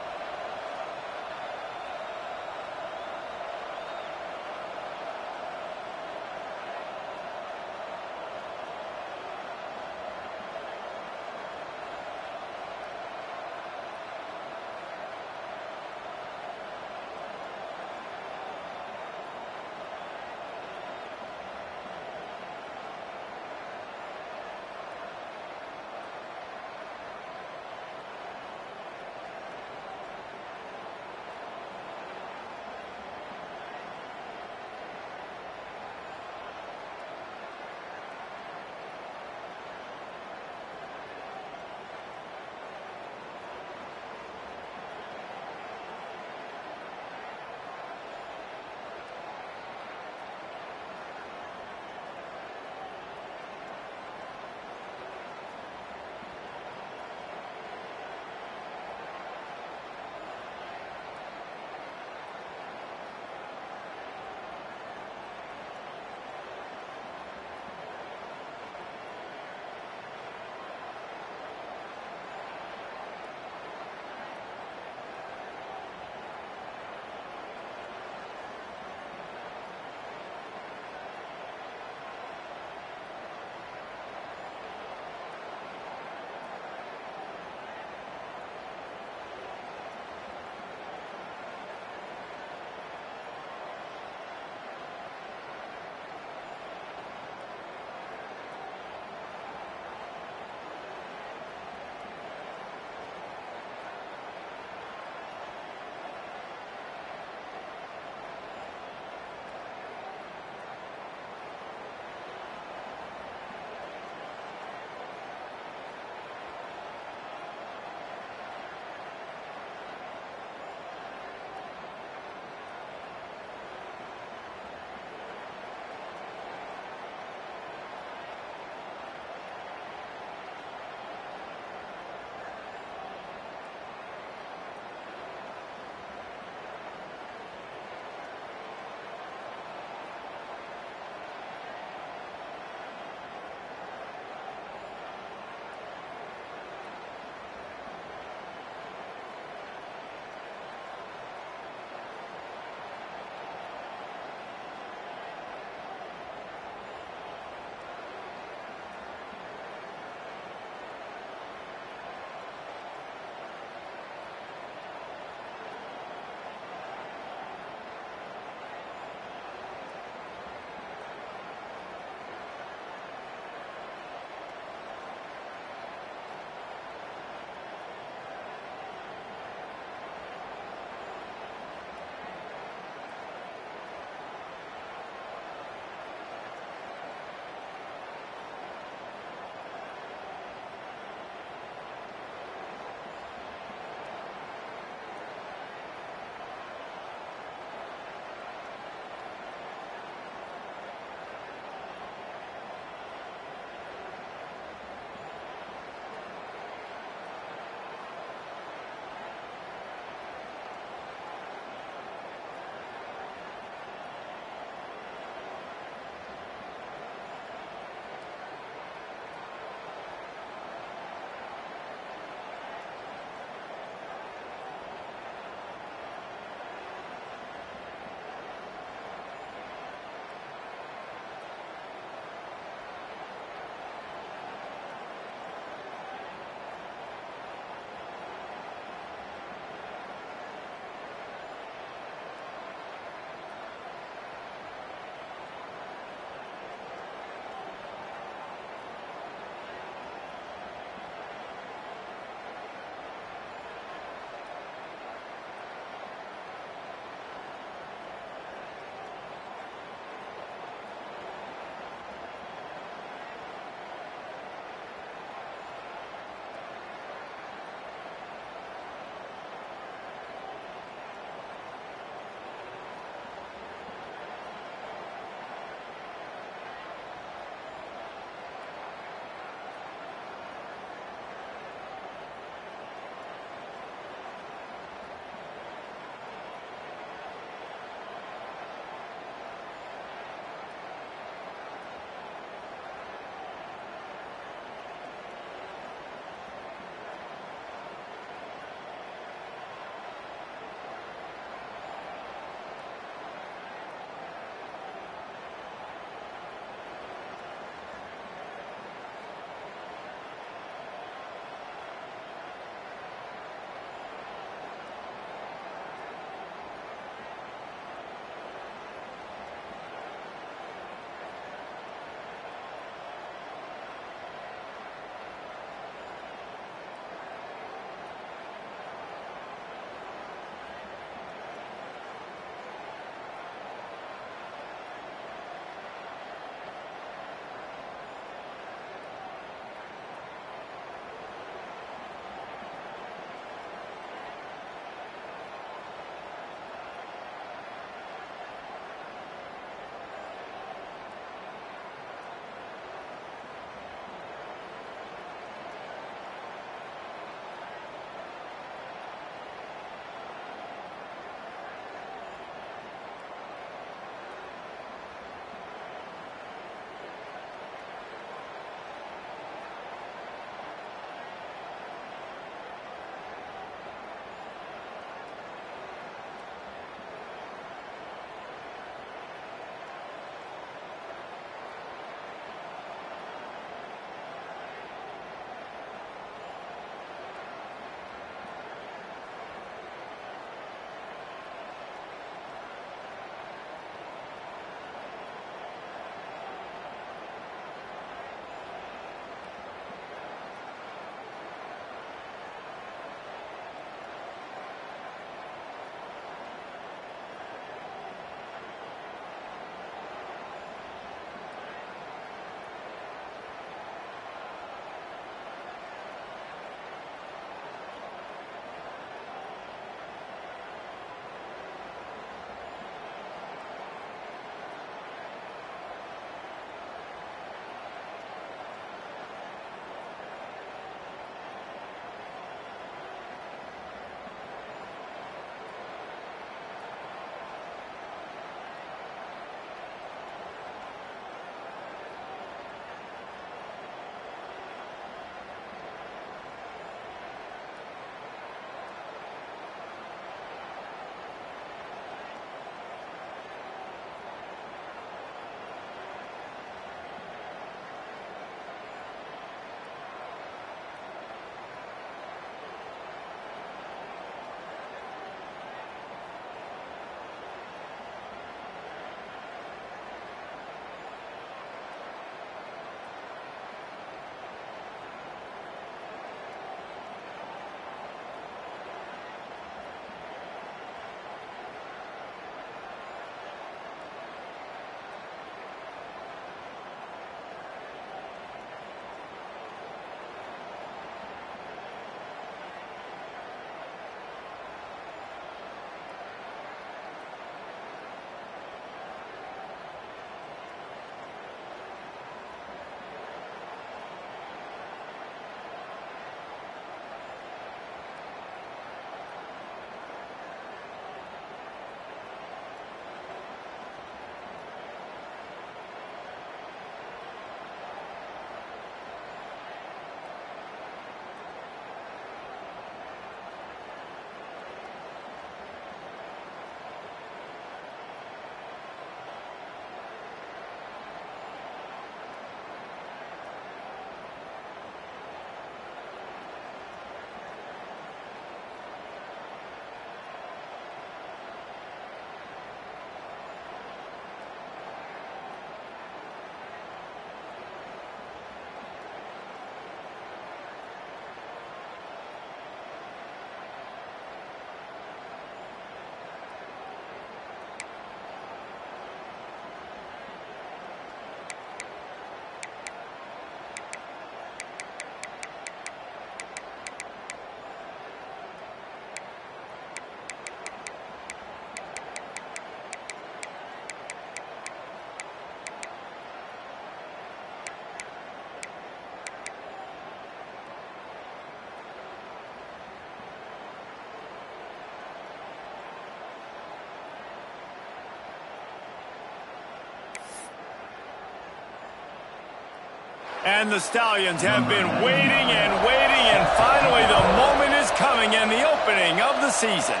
And the Stallions have been waiting and waiting, and finally the moment is coming and the opening of the season.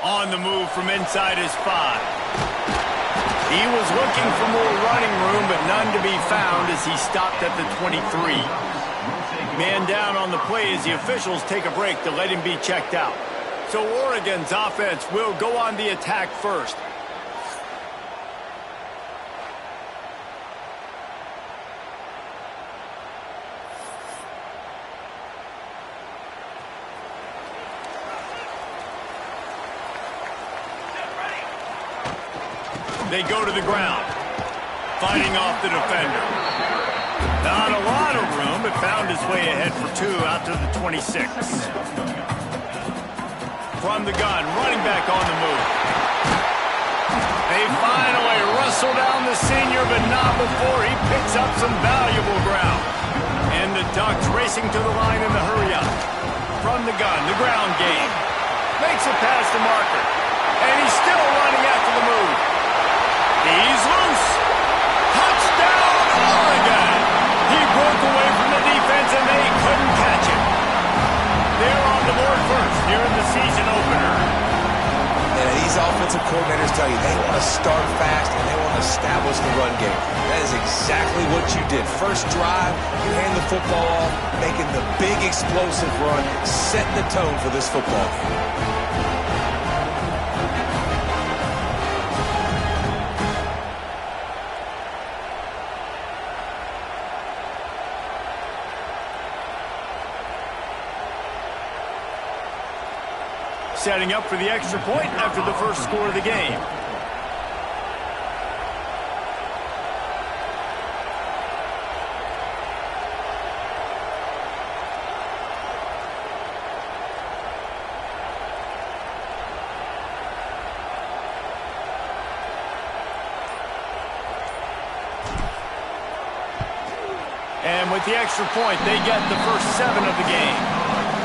On the move from inside his 5. He was looking for more running room, but none to be found as he stopped at the 23. Man down on the play as the officials take a break to let him be checked out. So Oregon's offense will go on the attack first. They go to the ground, fighting off the defender. Not a lot of room, but found his way ahead for 2 out to the 26. From the gun, running back on the move. They finally wrestle down the senior, but not before he picks up some valuable ground. And the Ducks racing to the line in the hurry-up. From the gun, the ground game. Makes it past the marker. And he's still running after the move. He's loose. Touchdown, Oregon. He broke away from the defense, and they couldn't catch him. They're on the board first here in the season opener. And these offensive coordinators tell you they want to start fast and they want to establish the run game. That is exactly what you did. First drive, you hand the football off, making the big explosive run, setting the tone for this football game. Setting up for the extra point after the first score of the game. And with the extra point, they get the first 7 of the game.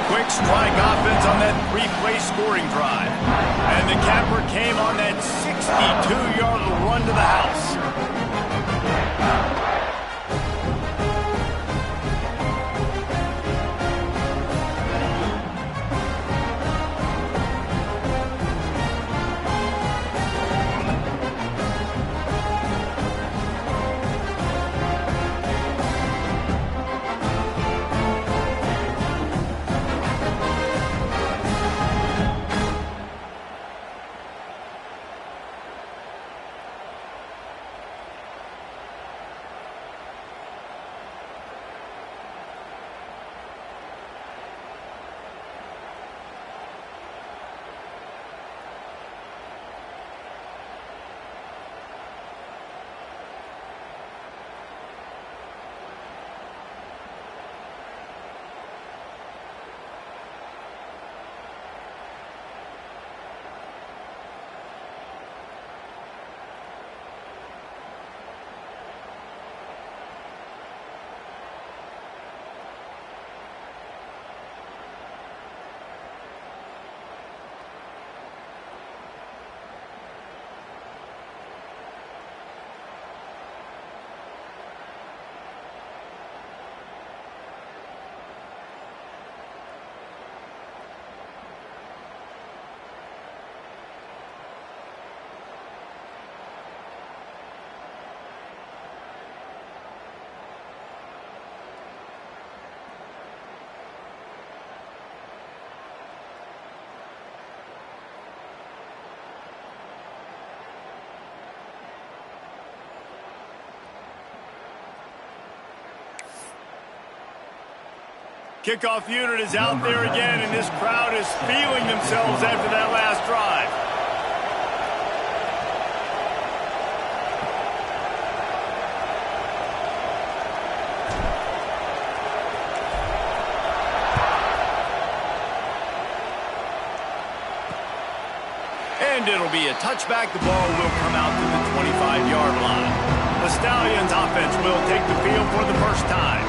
Quick strike offense on that 3-play scoring drive. And the capper came on that 62-yard run to the house. Kickoff unit is out there again, and this crowd is feeling themselves after that last drive. And it'll be a touchback. The ball will come out to the 25-yard line. The Stallions offense will take the field for the first time.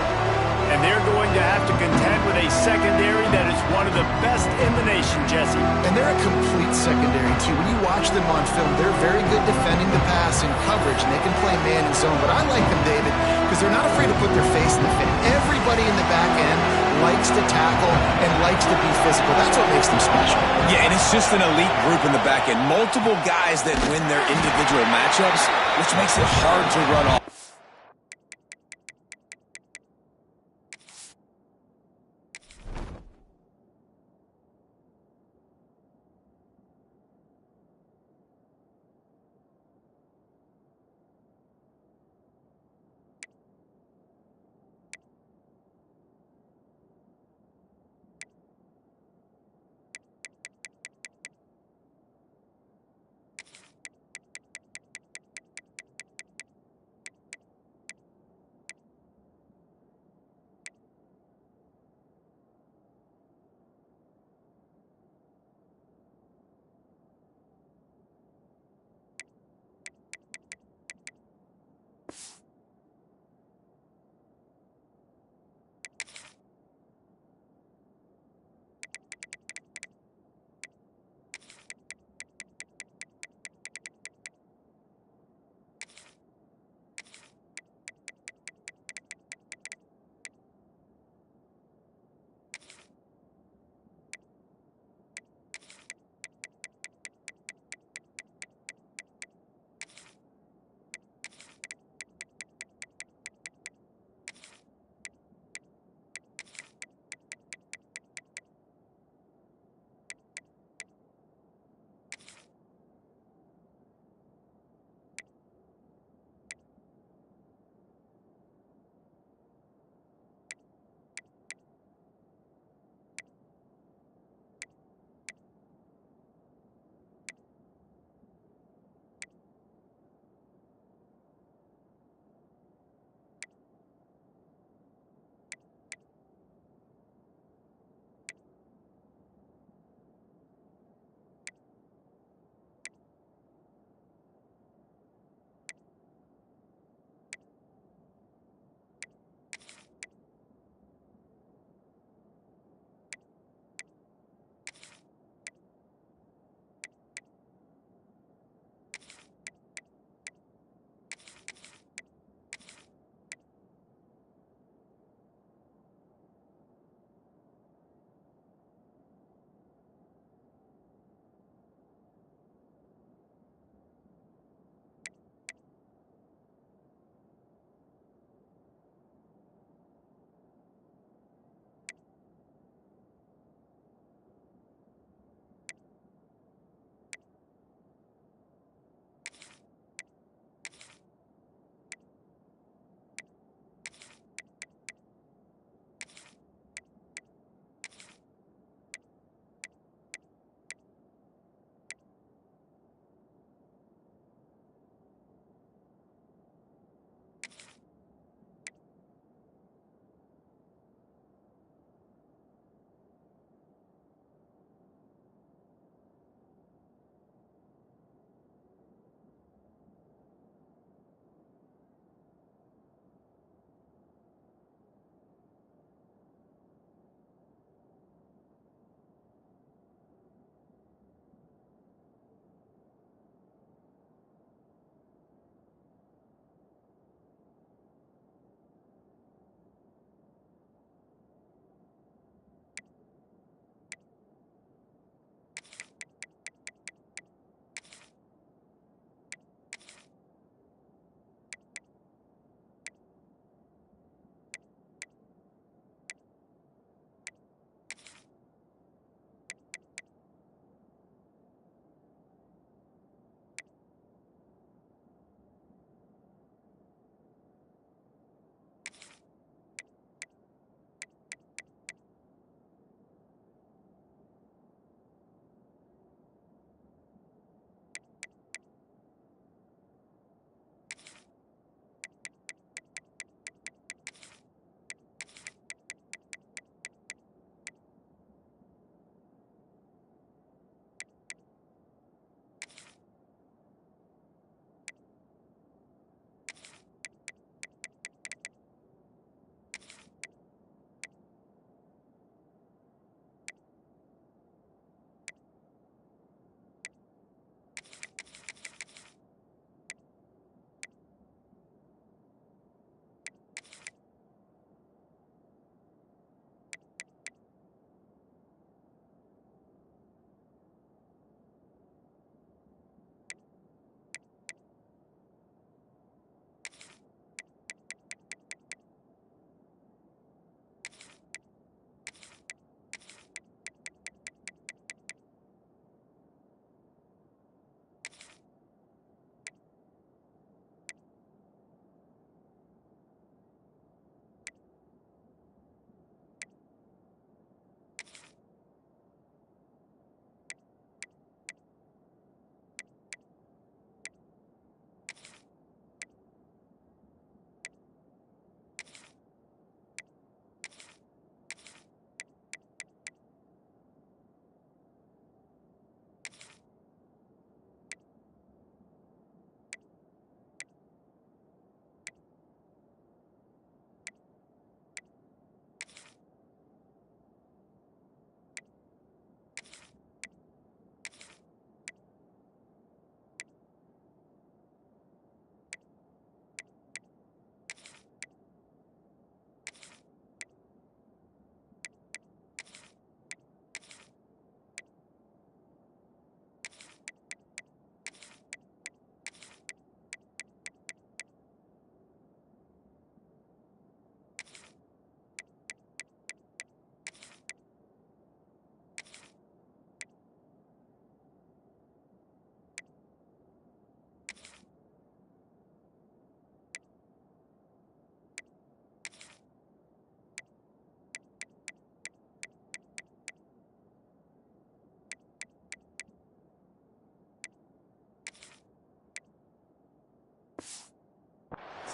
And they're going to have to contend with a secondary that is one of the best in the nation, Jesse. And they're a complete secondary, too. When you watch them on film, they're very good defending the pass in coverage, and they can play man and zone. But I like them, David, because they're not afraid to put their face in the fit. Everybody in the back end likes to tackle and likes to be physical. That's what makes them special. Yeah, and it's just an elite group in the back end. Multiple guys that win their individual matchups, which makes it hard to run off.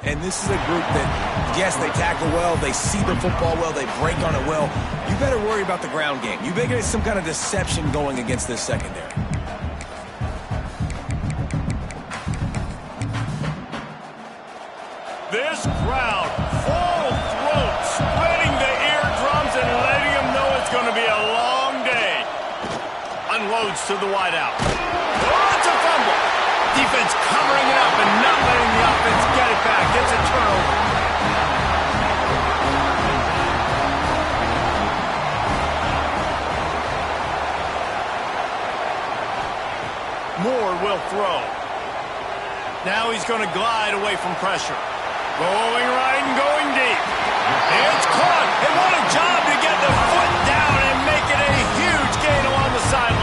And this is a group that, yes, they tackle well, they see the football well, they break on it well. You better worry about the ground game. You better get some kind of deception going against this secondary. This crowd, full throat, splitting the eardrums and letting them know it's going to be a long day. Unloads to the wideout. Oh, it's a fumble. Defense covering it up and not letting the offense get it back. It's a turnover. Moore will throw. Now he's going to glide away from pressure. Going right and going deep. It's caught. And what a job to get the foot down and make it a huge gain along the sideline.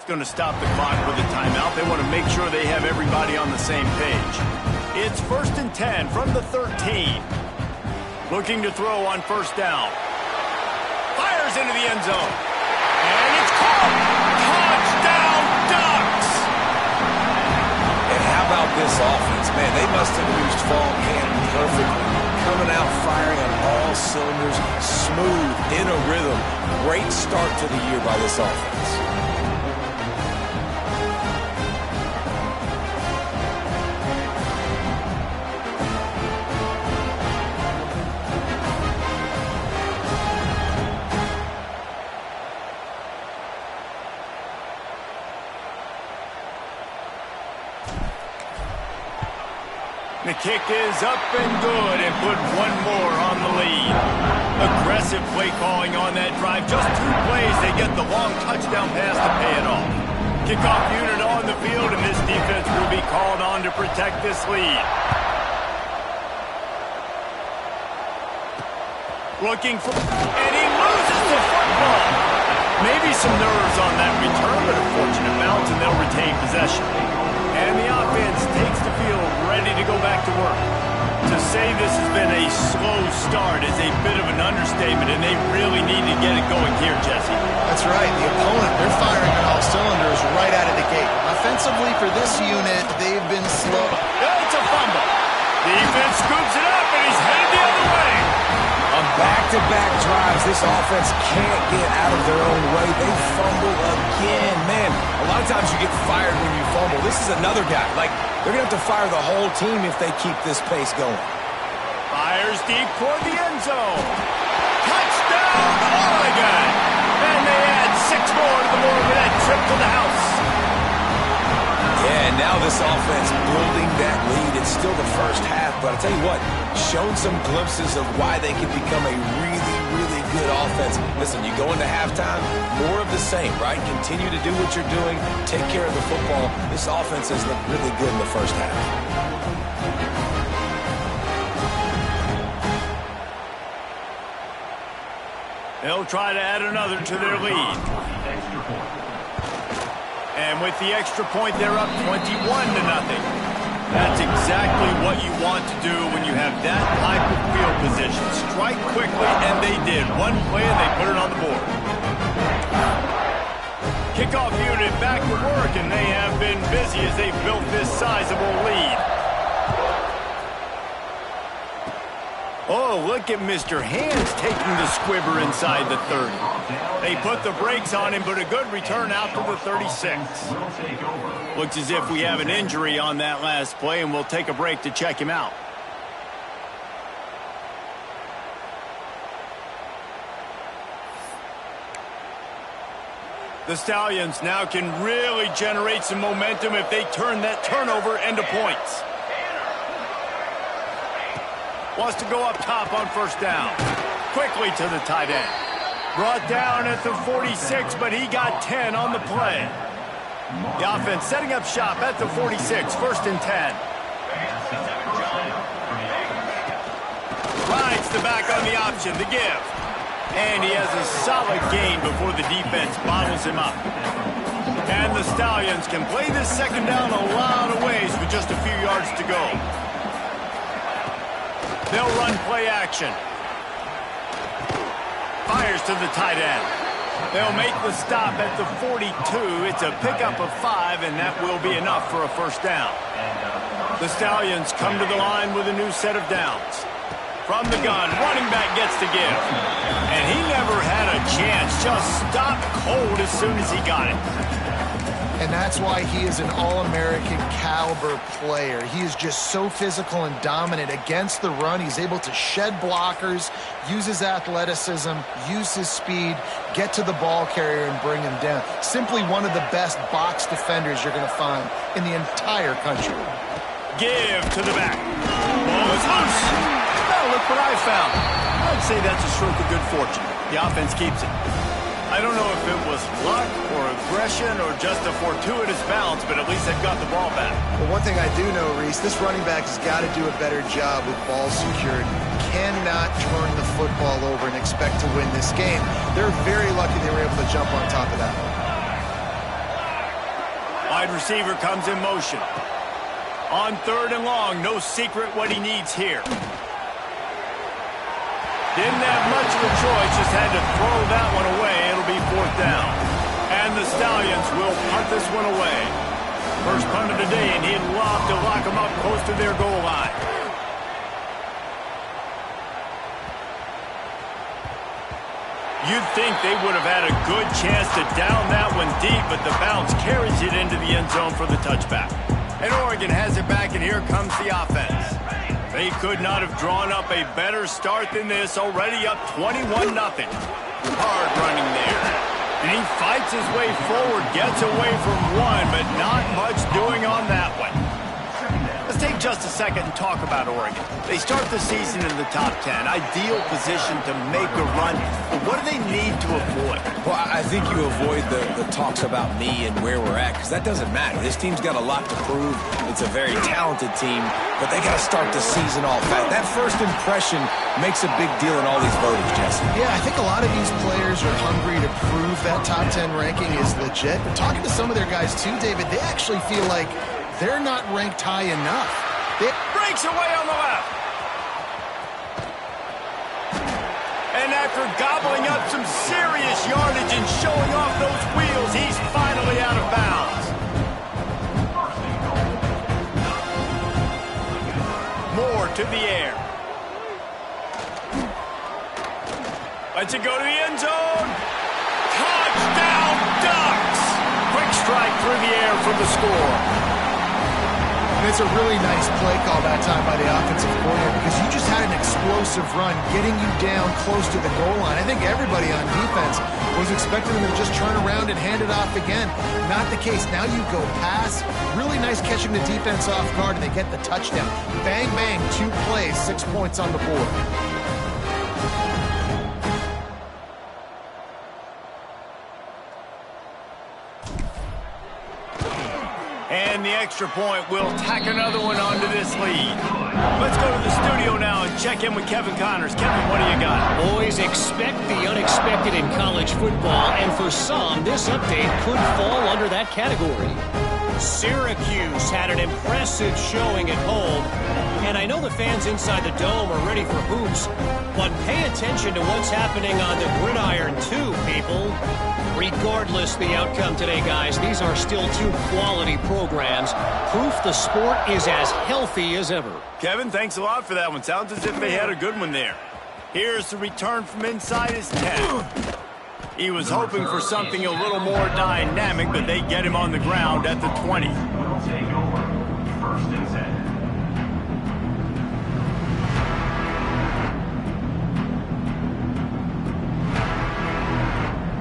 It's going to stop the clock with a timeout. They want to make sure they have everybody on the same page. It's 1st and 10 from the 13. Looking to throw on first down. Fires into the end zone. And it's caught. Touchdown, Ducks! And how about this offense? Man, they must have used fall camp perfectly. Coming out firing on all cylinders, smooth, in a rhythm. Great start to the year by this offense. The kick is up and good and put one more on the lead. Aggressive play calling on that drive. Just 2 plays, they get the long touchdown pass to pay it off. Kickoff unit on the field, and this defense will be called on to protect this lead. Looking for, and he loses the football. Maybe some nerves on that return, but a fortunate bounce, and they'll retain possession. And the offense takes the field, ready to go back to work. To say this has been a slow start is a bit of an understatement, and they really need to get it going here, Jesse. That's right. The opponent, they're firing on all cylinders right out of the gate. Offensively for this unit, they've been slow. It's a fumble. Defense scoops it up, and he's headed the other way. On back-to-back drives, this offense can't get out of their own way. They fumble again. Man, a lot of times you get fired when you fumble. This is another guy. Like, they're going to have to fire the whole team if they keep this pace going. Fires deep toward the end zone. Touchdown, Oregon! And they add 6 more to the Moorhead trip to the house. Yeah, and now this offense building that lead. It's still the first half, but I'll tell you what, shown some glimpses of why they can become a really, really good offense. Listen, you go into halftime, more of the same, right? Continue to do what you're doing, take care of the football. This offense has looked really good in the first half. They'll try to add another to their lead. And with the extra point, they're up 21-0. That's exactly what you want to do when you have that type of field position. Strike quickly, and they did. One play, and they put it on the board. Kickoff unit back to work, and they have been busy as they've built this sizable lead. Oh, look at Mr. Hands taking the squibber inside the 30. They put the brakes on him, but a good return out to the 36. Looks as if we have an injury on that last play, and we'll take a break to check him out. The Stallions now can really generate some momentum if they turn that turnover into points. Wants to go up top on first down. Quickly to the tight end. Brought down at the 46, but he got 10 on the play. The offense setting up shop at the 46, first and 10. Rides the back on the option, the give. And he has a solid gain before the defense bottles him up. And the Stallions can play this second down a lot of ways with just a few yards to go. They'll run play action. Fires to the tight end. They'll make the stop at the 42. It's a pickup of 5, and that will be enough for a first down. The Stallions come to the line with a new set of downs. From the gun, running back gets the give. And he never had a chance, just stopped cold as soon as he got it. And that's why he is an All-American caliber player. He is just so physical and dominant against the run. He's able to shed blockers, use his athleticism, use his speed, get to the ball carrier and bring him down. Simply one of the best box defenders you're going to find in the entire country. Give to the back. Ball is loose. Now look what I found. I'd say that's a stroke of good fortune. The offense keeps it. I don't know if it was luck or aggression or just a fortuitous bounce, but at least they've got the ball back. Well, one thing I do know, Reese, this running back has got to do a better job with ball security. Cannot turn the football over and expect to win this game. They're very lucky they were able to jump on top of that. Wide receiver comes in motion. On third and long, no secret what he needs here. Didn't have much of a choice, just had to throw that one away. It'll be fourth down. And the Stallions will punt this one away. First punt of the day, and he'd love to lock them up close to their goal line. You'd think they would have had a good chance to down that one deep, but the bounce carries it into the end zone for the touchback. And Oregon has it back, and here comes the offense. They could not have drawn up a better start than this, already up 21-0. Hard running there. And he fights his way forward, gets away from one, but not much doing on that one. Let's take just a second and talk about Oregon. They start the season in the top 10. Ideal position to make a run. But what do they need to avoid? Well, I think you avoid the talks about me and where we're at, because that doesn't matter. This team's got a lot to prove. It's a very talented team, but they got to start the season off fast. That first impression makes a big deal in all these voters, Jesse. Yeah, I think a lot of these players are hungry to prove that top 10 ranking is legit. But talking to some of their guys too, David, they actually feel like they're not ranked high enough. Breaks away on the left. And after gobbling up some serious yardage and showing off those wheels, he's finally out of bounds. Moore to the air. Lets it go to the end zone. Touchdown, Ducks! Quick strike through the air for the score. And it's a really nice play call that time by the offensive coordinator because you just had an explosive run getting you down close to the goal line. I think everybody on defense was expecting them to just turn around and hand it off again. Not the case. Now you go pass. Really nice catching the defense off guard, and they get the touchdown. Bang, bang, 2 plays, 6 points on the board. And the extra point will tack another one onto this lead. Let's go to the studio now and check in with Kevin Connors. Kevin, what do you got? Boys, expect the unexpected in college football, and for some, this update could fall under that category. Syracuse had an impressive showing at home, and I know the fans inside the Dome are ready for hoops, but pay attention to what's happening on the gridiron too, people. Regardless the outcome today, guys, these are still 2 quality programs. Proof the sport is as healthy as ever. Kevin, thanks a lot for that one. Sounds as if they had a good one there. Here's the return from inside his 10. He was hoping for something a little more dynamic, but they get him on the ground at the 20. Will take over. First and 10.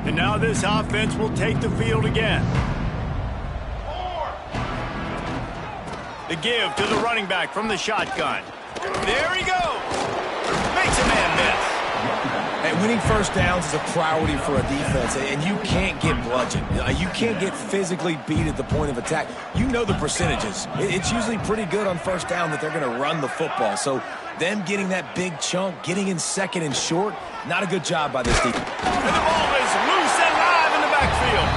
And now this offense will take the field again. The give to the running back from the shotgun. There he goes. Makes a man miss. Hey, winning first downs is a priority for a defense, and you can't get bludgeoned. You can't get physically beat at the point of attack. You know the percentages. It's usually pretty good on first down that they're going to run the football. So them getting that big chunk, getting in second and short, not a good job by this defense. And the ball is loose and live in the backfield.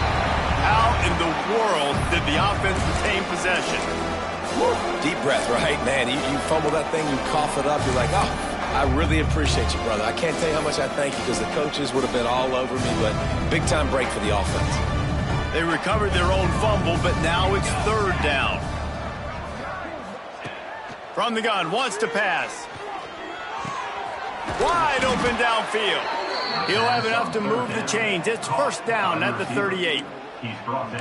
How in the world did the offense retain possession? Deep breath, right? Man, you fumble that thing, you cough it up, you're like, oh, I really appreciate you, brother. I can't tell you how much I thank you because the coaches would have been all over me, but big-time break for the offense. They recovered their own fumble, but now it's third down. From the gun, wants to pass. Wide open downfield. He'll have enough to move the chains. It's first down at the 38.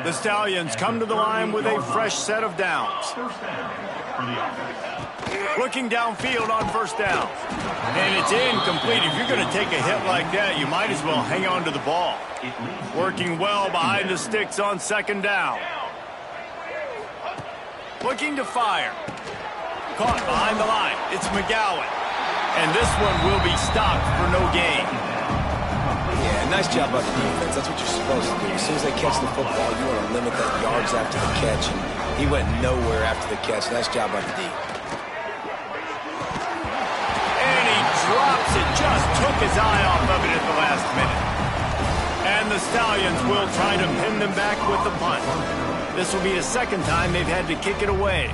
The Stallions come to the line with a fresh set of downs. First down for the offense. Looking downfield on first down. And it's incomplete. If you're going to take a hit like that, you might as well hang on to the ball. Working well behind the sticks on second down. Looking to fire. Caught behind the line. It's McGowan. And this one will be stopped for no gain. Yeah, nice job by the defense. That's what you're supposed to do. As soon as they catch the football, you want to limit that yards after the catch. And he went nowhere after the catch. Nice job by the D. And he drops it. Just took his eye off of it at the last minute. And the Stallions will try to pin them back with the punt. This will be the second time they've had to kick it away.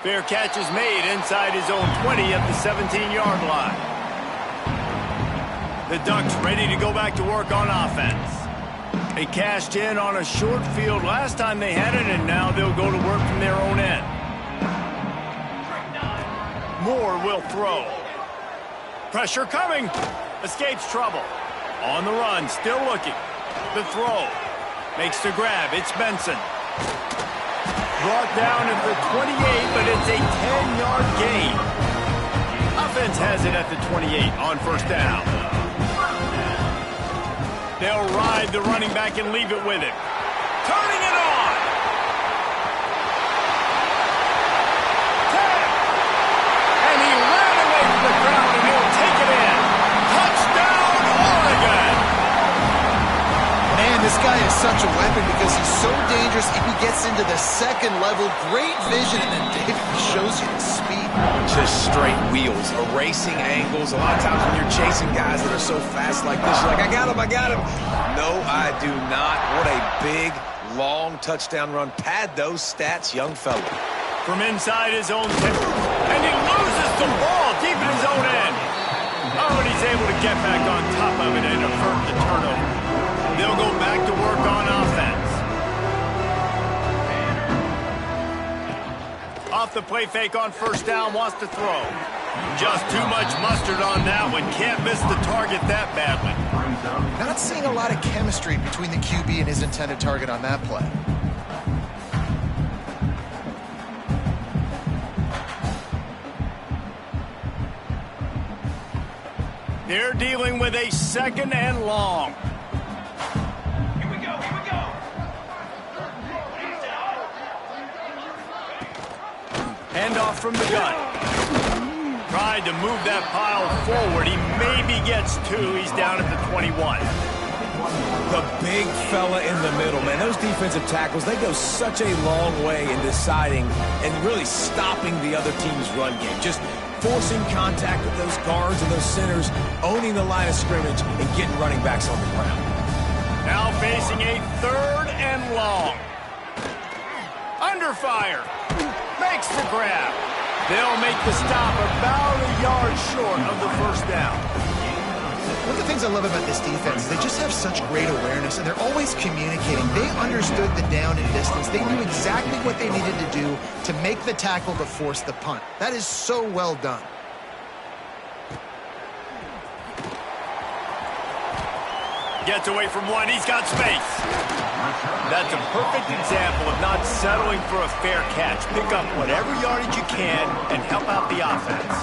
Fair catch is made inside his own 20 at the 17-yard line. The Ducks ready to go back to work on offense. They cashed in on a short field last time they had it, and now they'll go to work from their own end. Moore will throw. Pressure coming. Escapes trouble. On the run, still looking. The throw. Makes the grab. It's Benson. Brought down at the 28, but it's a 10-yard gain. Offense has it at the 28 on first down. They'll ride the running back and leave it with him. Turning it on. 10. And he ran away from the crowd, and he'll take it in. Touchdown, Oregon. Man, this guy is such a weapon because he's so dangerous. If he gets into the second level, great vision, and then David shows you the speed. Just straight wheels, erasing angles. A lot of times when you're chasing guys that are so fast like this, you're like, I got him, I got him. No, I do not. What a big, long touchdown run. Pad those stats, young fella. From inside his own 10. And he loses the ball deep in his own end. Oh, and he's able to get back on top of it and avert the turnover. They'll go back to work on offense. Off the play fake on first down, wants to throw. Just too much mustard on that one. Can't miss the target that badly. Not seeing a lot of chemistry between the QB and his intended target on that play. They're dealing with a second and long. Here we go, here we go. Handoff from the gun. Tried to move that pile forward. He maybe gets two. He's down at the 21. The big fella in the middle, man. Those defensive tackles, they go such a long way in deciding and really stopping the other team's run game. Just forcing contact with those guards and those centers, owning the line of scrimmage, and getting running backs on the ground. Now facing a third and long. Under fire. Makes the grab. They'll make the stop about a yard short of the first down. One of the things I love about this defense is they just have such great awareness, and they're always communicating. They understood the down and distance. They knew exactly what they needed to do to make the tackle to force the punt. That is so well done. Gets away from one. He's got space. That's a perfect example of not settling for a fair catch. Pick up whatever yardage you can and help out the offense.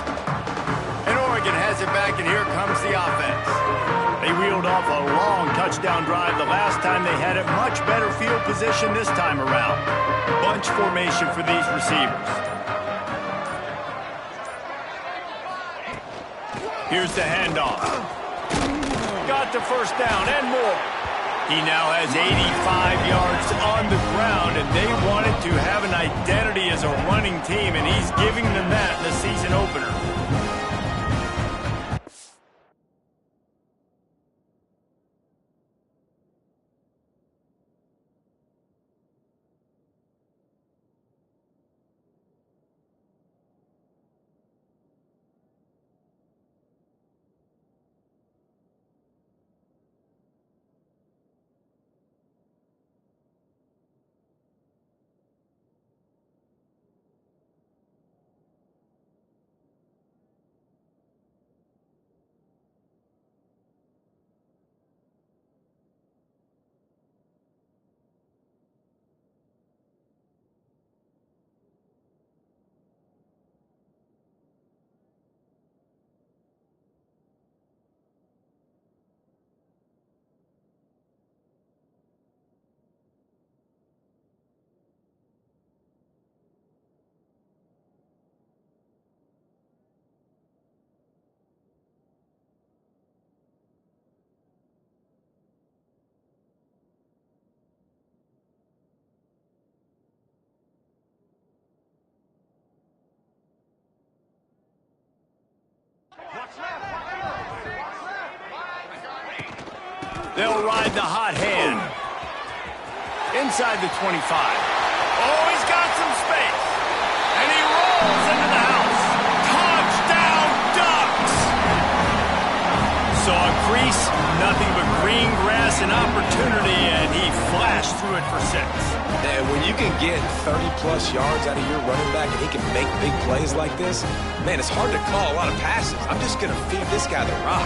And Oregon has it back, and here comes the offense. They reeled off a long touchdown drive the last time they had it. Much better field position this time around. Bunch formation for these receivers. Here's the handoff. Got the first down and more. He now has 85 yards on the ground, and they wanted to have an identity as a running team, and he's giving them that in the season opener. They'll ride the hot hand. Inside the 25. Oh, he's got some space. And he rolls into the house. Touchdown, Ducks! Saw a crease, nothing but green grass and opportunity, and he flashed through it for 6. And when you can get 30-plus yards out of your running back and he can make big plays like this, man, it's hard to call a lot of passes. I'm just going to feed this guy the rock.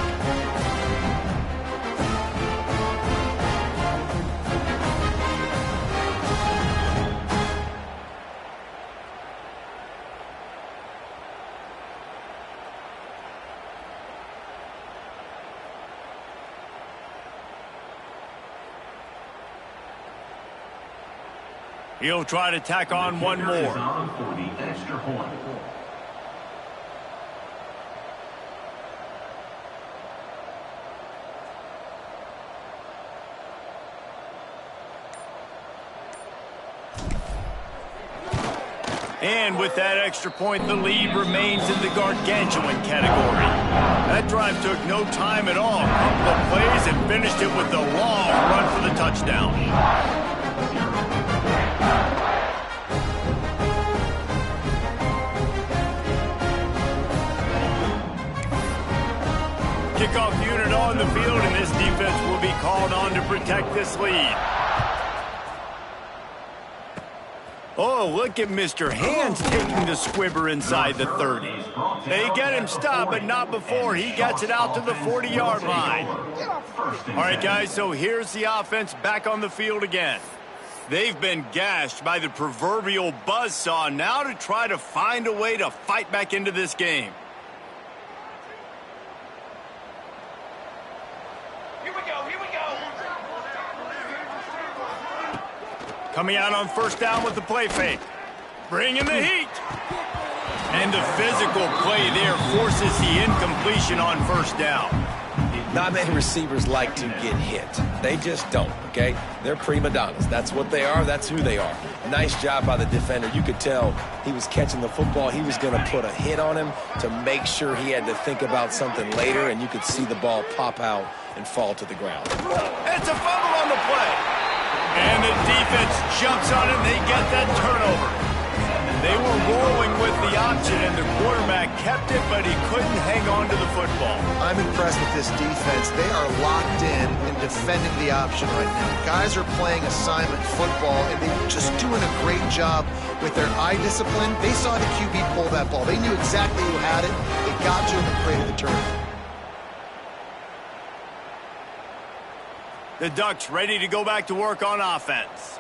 He'll try to tack on one more. For the extra point. And with that extra point, the lead remains in the gargantuan category. That drive took no time at all. Couple of plays and finished it with the long run for the touchdown. Kickoff unit on the field, and this defense will be called on to protect this lead. Oh, look at Mr. Hands taking the squibber inside the 30. They get him stopped, but not before he gets it out to the 40-yard line. All right, guys, so here's the offense back on the field again. They've been gashed by the proverbial buzzsaw, now to try to find a way to fight back into this game. Coming out on first down with the play fake. Bringing the heat. And the physical play there forces the incompletion on first down. Not many receivers like to get hit. They just don't, okay? They're prima donnas. That's what they are. That's who they are. Nice job by the defender. You could tell he was catching the football. He was going to put a hit on him to make sure he had to think about something later, and you could see the ball pop out and fall to the ground. It's a fumble on the play. And the defense jumps on it, and they get that turnover. They were rolling with the option, and the quarterback kept it, but he couldn't hang on to the football. I'm impressed with this defense. They are locked in and defending the option right now. Guys are playing assignment football, and they're just doing a great job with their eye discipline. They saw the QB pull that ball. They knew exactly who had it. They got to him and created the turnover. The Ducks ready to go back to work on offense.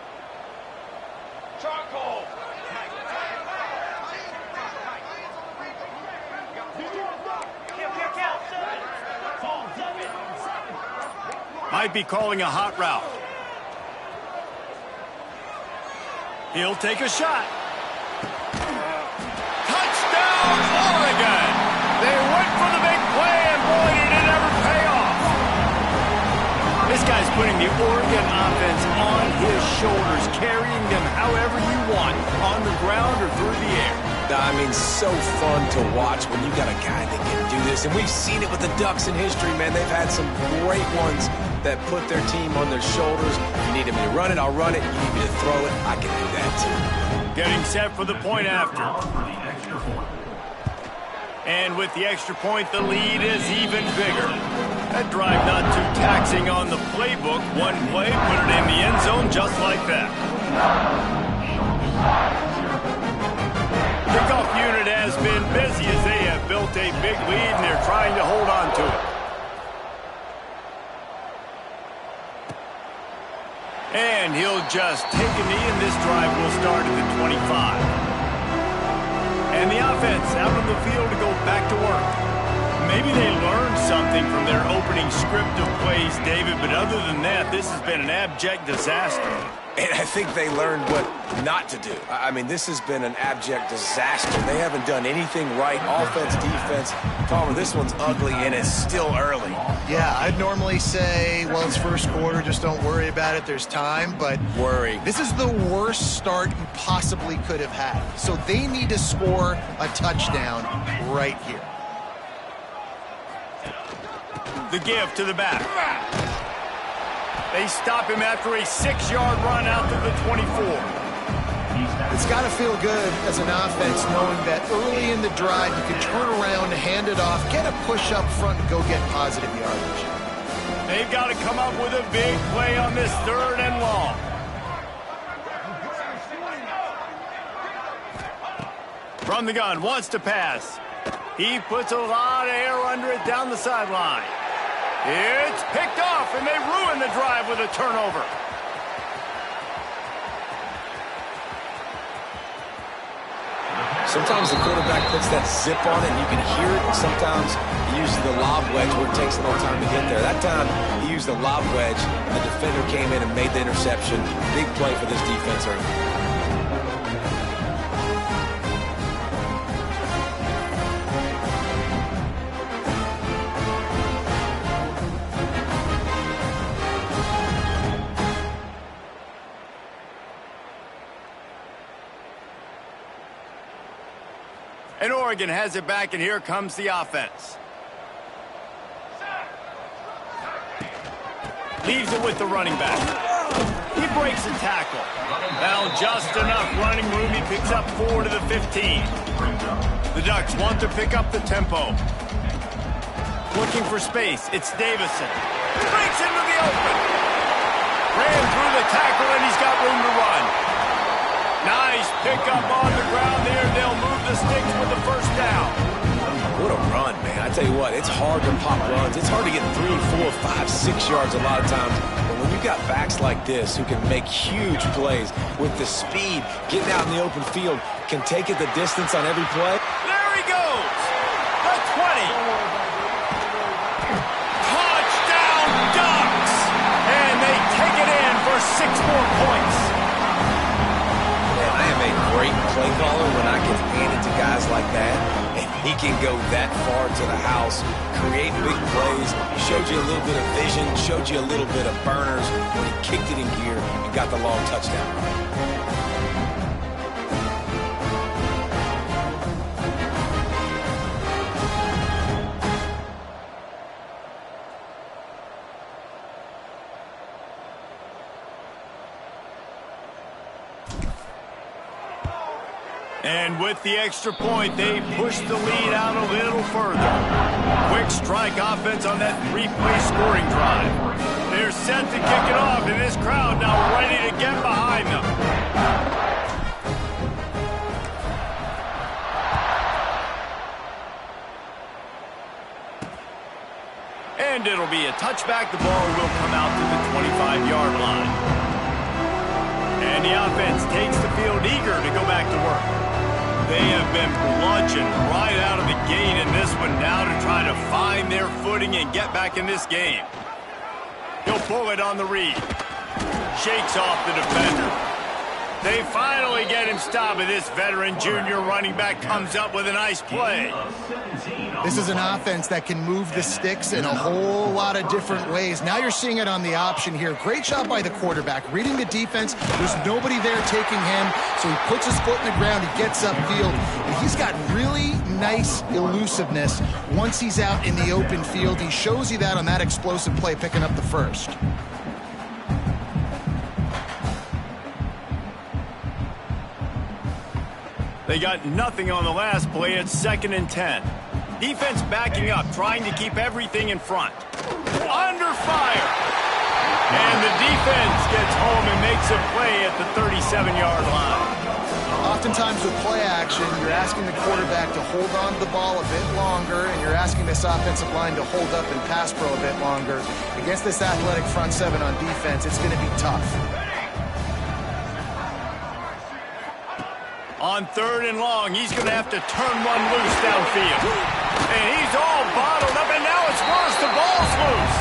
Charcoal. Might be calling a hot route. He'll take a shot. Touchdown, Oregon! They went for the big play, and putting the Oregon offense on his shoulders, carrying them however you want, on the ground or through the air. I mean, so fun to watch when you got a guy that can do this. And we've seen it with the Ducks in history, man. They've had some great ones that put their team on their shoulders. You need me to run it, I'll run it. You need me to throw it, I can do that too. Getting set for the point after. And with the extra point, the lead is even bigger. That drive not too taxing on the playbook. One play, put it in the end zone just like that. Kickoff unit has been busy as they have built a big lead and they're trying to hold on to it. And he'll just take a knee and this drive will start at the 25. And the offense out on the field to go back to work. Maybe they learned something from their opening script of plays, David, but other than that, this has been an abject disaster. And I think they learned what not to do. I mean, this has been an abject disaster. They haven't done anything right, offense, defense. Palmer, this one's ugly, and it's still early. Yeah, I'd normally say, well, it's first quarter, just don't worry about it, there's time, but this is the worst start you possibly could have had. So they need to score a touchdown right here. The give to the back. They stop him after a 6-yard run out to the 24. It's got to feel good as an offense knowing that early in the drive you can turn around, hand it off, get a push up front, and go get positive yardage. They've got to come up with a big play on this 3rd and long. From the gun, wants to pass. He puts a lot of air under it down the sideline. It's picked off, and they ruin the drive with a turnover. Sometimes the quarterback puts that zip on it, and you can hear it. And sometimes he uses the lob wedge where it takes a little time to get there. That time, he used the lob wedge, and the defender came in and made the interception. Big play for this defense early. And Oregon has it back, and here comes the offense. Leaves it with the running back. He breaks a tackle. Now just enough running room. He picks up 4 to the 15. The Ducks want to pick up the tempo. Looking for space. It's Davison. Breaks into the open. Ran through the tackle, and he's got room to run. Nice pickup on the ground there. They'll move the sticks with the first down. What a run, man. I tell you what, it's hard to pop runs. It's hard to get 3, 4, 5, 6 yards a lot of times. But when you've got backs like this who can make huge plays with the speed, getting out in the open field, can take it the distance on every play. There he goes. The 20. Touchdown, Ducks. And they take it in for 6 more points. I am a great play caller when I can hand it to guys like that, and he can go that far to the house, create big plays, showed you a little bit of vision, showed you a little bit of burners when he kicked it in gear and got the long touchdown run. And with the extra point, they push the lead out a little further. Quick strike offense on that 3-play scoring drive. They're set to kick it off, and this crowd now ready to get behind them. And it'll be a touchback. The ball will come out to the 25-yard line. And the offense takes the field eager to go back to work. They have been bludgeoned right out of the gate in this one now to try to find their footing and get back in this game. He'll pull it on the read. Shakes off the defender. They finally get him stopped, and this veteran junior running back comes up with a nice play. This is an offense that can move the sticks in a whole lot of different ways. Now you're seeing it on the option here. Great job by the quarterback. Reading the defense, there's nobody there taking him, so he puts his foot in the ground, he gets upfield, and he's got really nice elusiveness once he's out in the open field. He shows you that on that explosive play, picking up the first. They got nothing on the last play. It's 2nd and 10. Defense backing up, trying to keep everything in front. Under fire. And the defense gets home and makes a play at the 37-yard line. Oftentimes with play action, you're asking the quarterback to hold on to the ball a bit longer, and you're asking this offensive line to hold up and pass pro a bit longer. Against this athletic front seven on defense, it's going to be tough. On 3rd and long, he's going to have to turn one loose downfield. And he's all bottled up, and now it's worse. The ball's loose.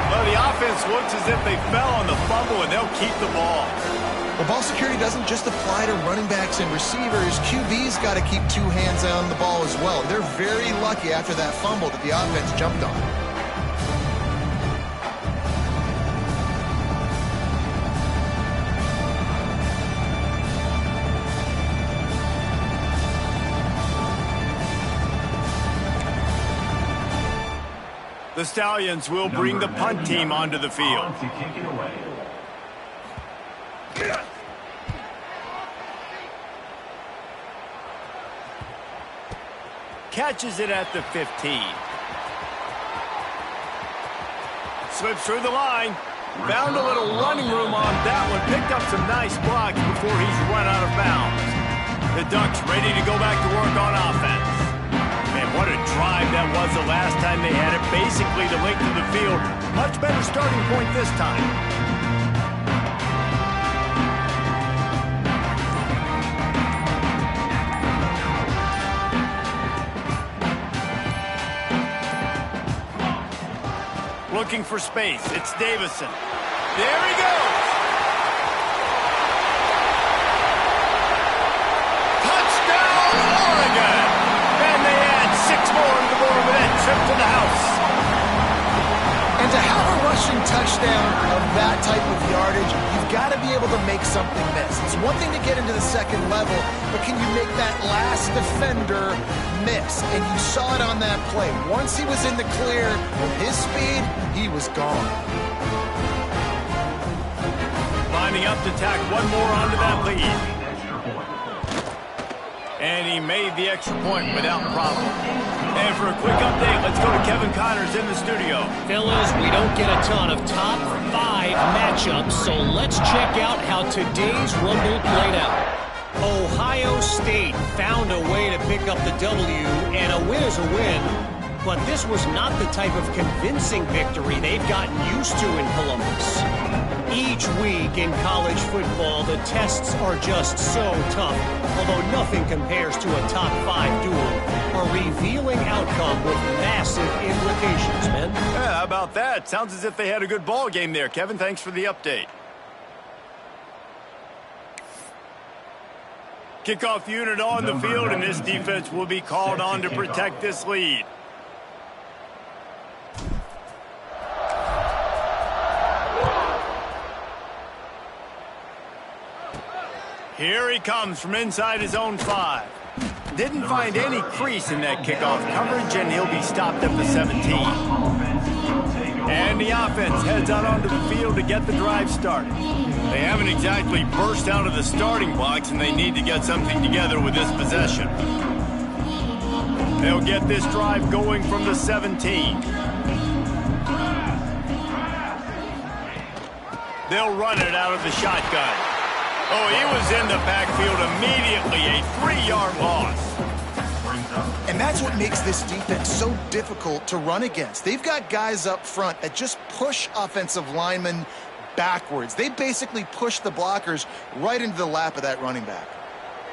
Well, the offense looks as if they fell on the fumble, and they'll keep the ball. Well, ball security doesn't just apply to running backs and receivers. QB's got to keep 2 hands on the ball as well. They're very lucky after that fumble that the offense jumped on. The Stallions will bring the punt team onto the field. Catches it at the 15. Slips through the line. Found a little running room on that one. Picked up some nice blocks before he's run out of bounds. The Ducks ready to go back to work on offense. Man, what a drive that was the last time they had it. Basically the length of the field. Much better starting point this time. Looking for space. It's Davison. There he goes. Touchdown, Oregon. And they add 6 more to the board with that trip to the house. And to have a rushing touchdown of that type of yardage, you've got to be able to make something miss. It's one thing to get into the second level, but can you make that last defender miss? And you saw it on that play. Once he was in the clear with his speed, he was gone. Lining up to tack one more onto that lead. And he made the extra point without problem. And for a quick update, let's go to Kevin Connors in the studio. Fellas, we don't get a ton of top 5 matchups, so let's check out how today's Rumble played out. Ohio State found a way to pick up the W, and a win is a win. But this was not the type of convincing victory they've gotten used to in Columbus. Each week in college football, the tests are just so tough, although nothing compares to a top 5 duel. A revealing outcome with massive implications, men. Yeah, how about that? Sounds as if they had a good ball game there. Kevin, thanks for the update. Kickoff unit on the field, and this defense will be called on to protect this lead. Here he comes from inside his own 5. Didn't find any crease in that kickoff coverage, and he'll be stopped at the 17. And the offense heads out onto the field to get the drive started. They haven't exactly burst out of the starting blocks, and they need to get something together with this possession. They'll get this drive going from the 17. They'll run it out of the shotgun. Oh, he was in the backfield immediately, a 3-yard loss. And that's what makes this defense so difficult to run against. They've got guys up front that just push offensive linemen backwards. They basically push the blockers right into the lap of that running back.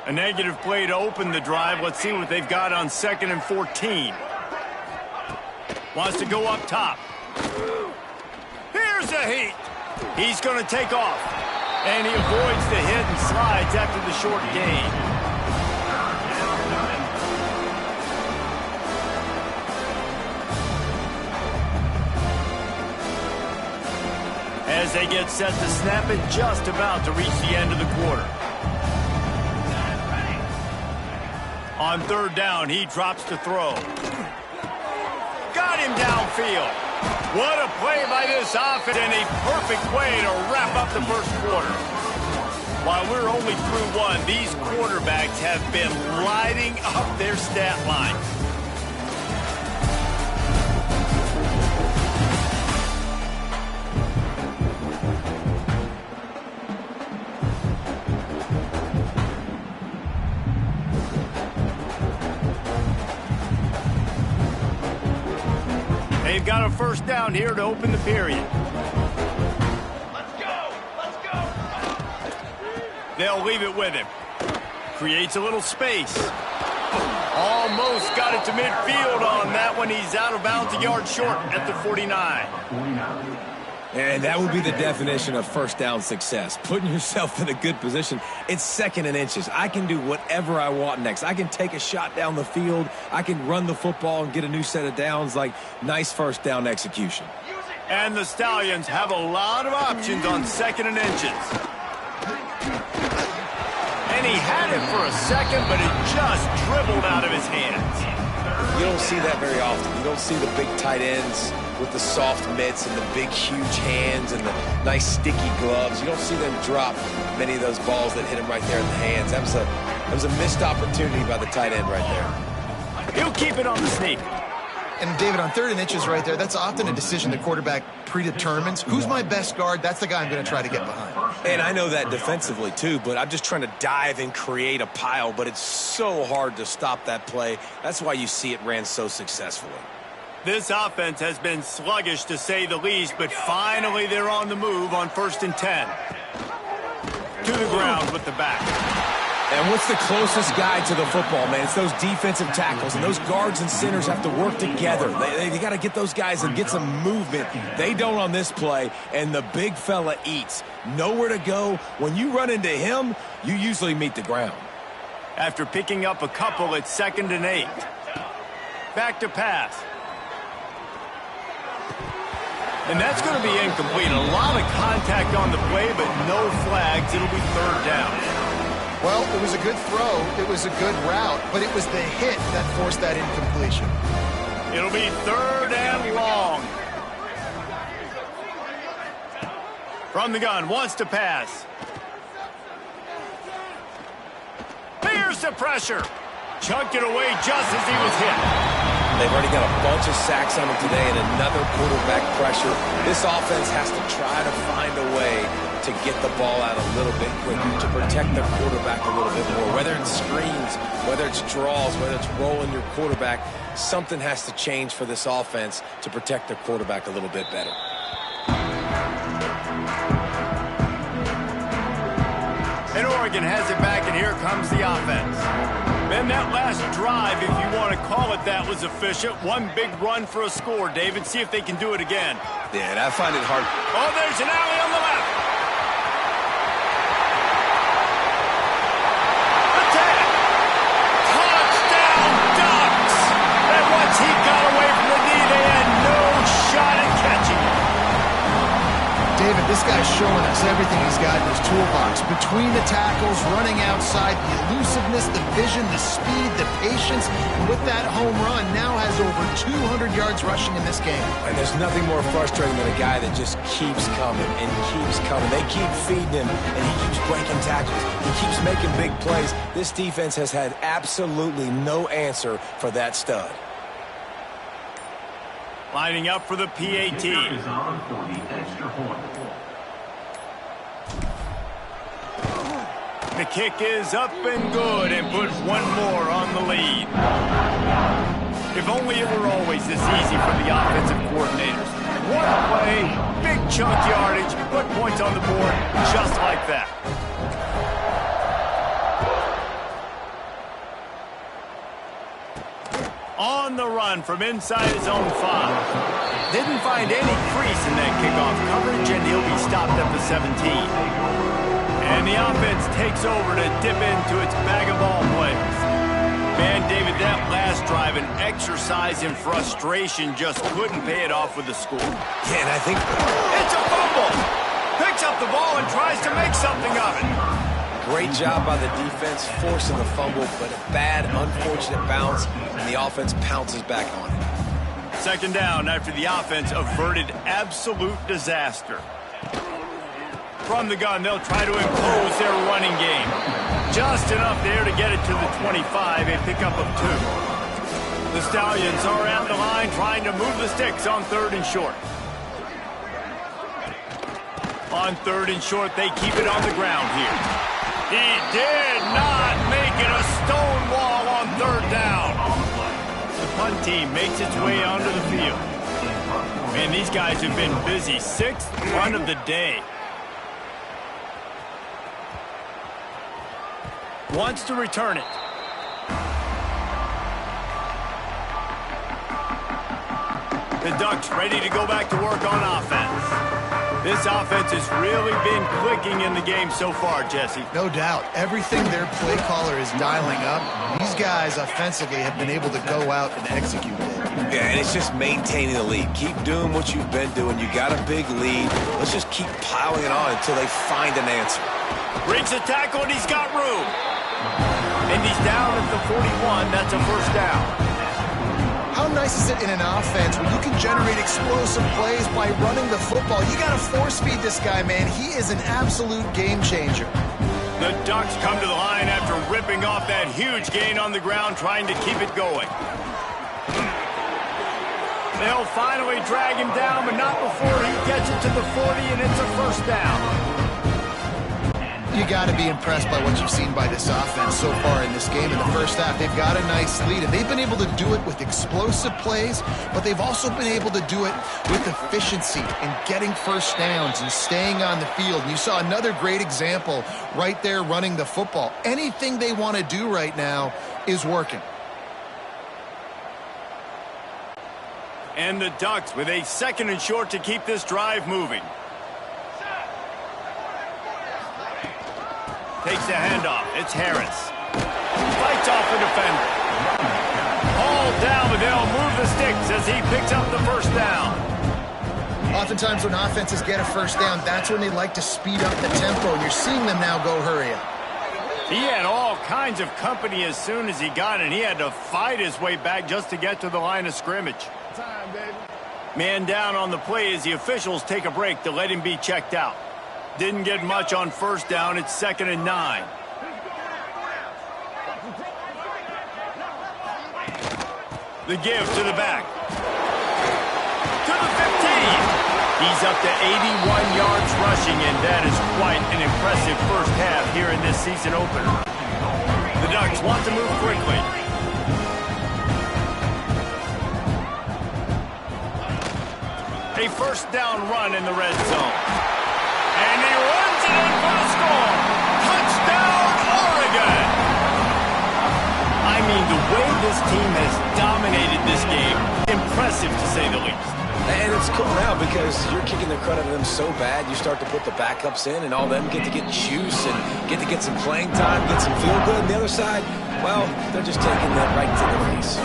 A negative play to open the drive. Let's see what they've got on 2nd and 14. Wants to go up top. Here's a heat. He's going to take off. And he avoids the hit and slides after the short gain. As they get set to snap it, just about to reach the end of the quarter. On third down, he drops to throw. Got him downfield. What a play by this offense, and a perfect way to wrap up the first quarter. While we're only through one, these quarterbacks have been lighting up their stat line. They've got a first down here to open the period. Let's go! Let's go! They'll leave it with him. Creates a little space. Almost got it to midfield on that one. He's out of bounds, a yard short at the 49. And that would be the definition of first down success. Putting yourself in a good position. It's 2nd and inches. I can do whatever I want next. I can take a shot down the field. I can run the football and get a new set of downs. Like, nice first down execution. And the Stallions have a lot of options on 2nd and inches. And he had it for a second, but it just dribbled out of his hands. You don't see that very often. You don't see the big tight ends with the soft mitts and the big, huge hands and the nice, sticky gloves. You don't see them drop many of those balls that hit him right there in the hands. That was a missed opportunity by the tight end right there. He'll keep it on the sneak. And, David, on 3rd and inches right there, that's often a decision the quarterback predetermines. Who's my best guard? That's the guy I'm going to try to get behind. And I know that defensively, too, but I'm just trying to dive and create a pile, but it's so hard to stop that play. That's why you see it ran so successfully. This offense has been sluggish, to say the least, but finally they're on the move on 1st and 10. To the ground with the back. And what's the closest guy to the football, man? It's those defensive tackles, and those guards and centers have to work together. They got to get those guys and get some movement. They don't on this play, and the big fella eats. Nowhere to go. When you run into him, you usually meet the ground. After picking up a couple, it's 2nd and 8. Back to pass. And that's going to be incomplete. A lot of contact on the play, but no flags. It'll be 3rd down. Well, it was a good throw. It was a good route, but it was the hit that forced that incompletion. It'll be 3rd and long. From the gun, wants to pass. Here's the pressure. Chunked it away just as he was hit. They've already got a bunch of sacks on him today and another quarterback pressure. This offense has to try to find a way to get the ball out a little bit quicker, to protect their quarterback a little bit more. Whether it's screens, whether it's draws, whether it's rolling your quarterback, something has to change for this offense to protect their quarterback a little bit better. And Oregon has it back, and here comes the offense. Then that last drive, if you want to call it that, was efficient. One big run for a score, David. See if they can do it again. Yeah, and I find it hard. Oh, there's an alley on the left. Attack! Touchdown, Ducks! And once he got away from the knee, they had no shot at catching him. David, this guy's showing us everything he's got in his toolbox. Between the tackles, running outside, the elusiveness, the vision, the speed, the patience. And with that home run, now has over 200 yards rushing in this game. And there's nothing more frustrating than a guy that just keeps coming and keeps coming. They keep feeding him, and he keeps breaking tackles. He keeps making big plays. This defense has had absolutely no answer for that stud. Lining up for the PAT. Is on for the extra point. The kick is up and good and put one more on the lead. If only it were always this easy for the offensive coordinators. One play, big chunk yardage, put points on the board just like that. On the run from inside his own 5. Didn't find any crease in that kickoff coverage, and he'll be stopped at the 17. And the offense takes over to dip into its bag of ball plays. Man, David, that last drive, an exercise in frustration, just couldn't pay it off with the score. Yeah, and I think... It's a fumble! Picks up the ball and tries to make something of it. Great job by the defense forcing the fumble, but a bad, unfortunate bounce, and the offense pounces back on it. Second down after the offense averted absolute disaster. From the gun, they'll try to impose their running game. Just enough there to get it to the 25, a pickup of 2. The Stallions are at the line trying to move the sticks on 3rd and short. On 3rd and short, they keep it on the ground here. He did not make it a stone wall on 3rd down. The punt team makes its way onto the field. Man, these guys have been busy. 6th punt of the day. Wants to return it. The Ducks ready to go back to work on offense. This offense has really been clicking in the game so far, Jesse. No doubt. Everything their play caller is dialing up, these guys offensively have been able to go out and execute it. Yeah, and it's just maintaining the lead. Keep doing what you've been doing. You got a big lead. Let's just keep piling it on until they find an answer. Breaks the tackle, and he's got room. And he's down at the 41. That's a first down. How nice is it in an offense when you can generate explosive plays by running the football? You got to force-feed this guy, man. He is an absolute game changer. The Ducks come to the line after ripping off that huge gain on the ground, trying to keep it going. They'll finally drag him down, but not before he gets it to the 40, and it's a first down. You got to be impressed by what you've seen by this offense so far in this game. In the first half, they've got a nice lead, and they've been able to do it with explosive plays, but they've also been able to do it with efficiency and getting first downs and staying on the field. And you saw another great example right there running the football. Anything they want to do right now is working. And the Ducks with a 2nd and short to keep this drive moving. Takes the handoff. It's Harris. Fights off the defender. Hauled down, but they'll move the sticks as he picks up the first down. Oftentimes when offenses get a first down, that's when they like to speed up the tempo, and you're seeing them now go hurry up. He had all kinds of company as soon as he got it. He had to fight his way back just to get to the line of scrimmage. Time, baby. Man down on the play as the officials take a break to let him be checked out. Didn't get much on first down. It's 2nd and 9. The give to the back. To the 15. He's up to 81 yards rushing, and that is quite an impressive first half here in this season opener. The Ducks want to move quickly. A first down run in the red zone. And he runs it in for the score. Touchdown, Oregon. I mean, the way this team has dominated this game, impressive to say the least. And it's cool now because you're kicking the crud out of them so bad, you start to put the backups in, and all them get to get juice and get to get some playing time, get some feel good. And the other side, well, they're just taking that right to the face.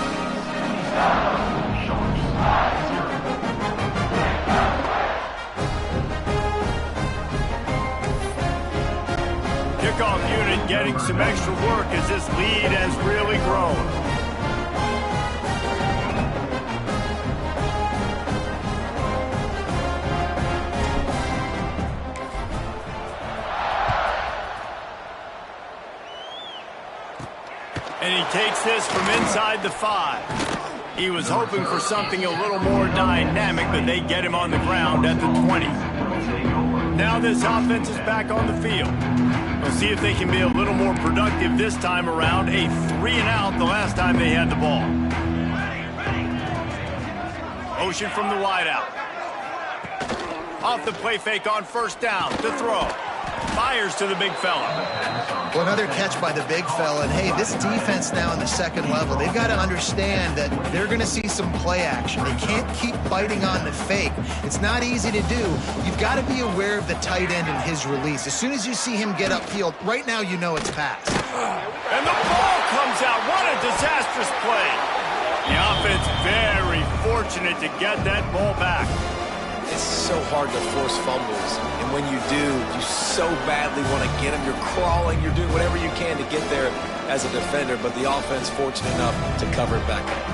Kickoff unit getting some extra work as this lead has really grown. And he takes this from inside the 5. He was hoping for something a little more dynamic, but they get him on the ground at the 20. Now this offense is back on the field. We'll see if they can be a little more productive this time around. A 3-and-out the last time they had the ball. Motion from the wideout. Off the play fake on first down to throw. fires to the big fella. Well, another catch by the big fella. And, hey, this defense now in the second level, they've got to understand that they're going to see some play action. They can't keep biting on the fake. It's not easy to do. You've got to be aware of the tight end and his release. As soon as you see him get upfield, right now you know it's pass. And the ball comes out. What a disastrous play. The offense very fortunate to get that ball back. It's so hard to force fumbles, and when you do, you so badly want to get them. You're crawling, you're doing whatever you can to get there as a defender, but the offense fortunate enough to cover it back up.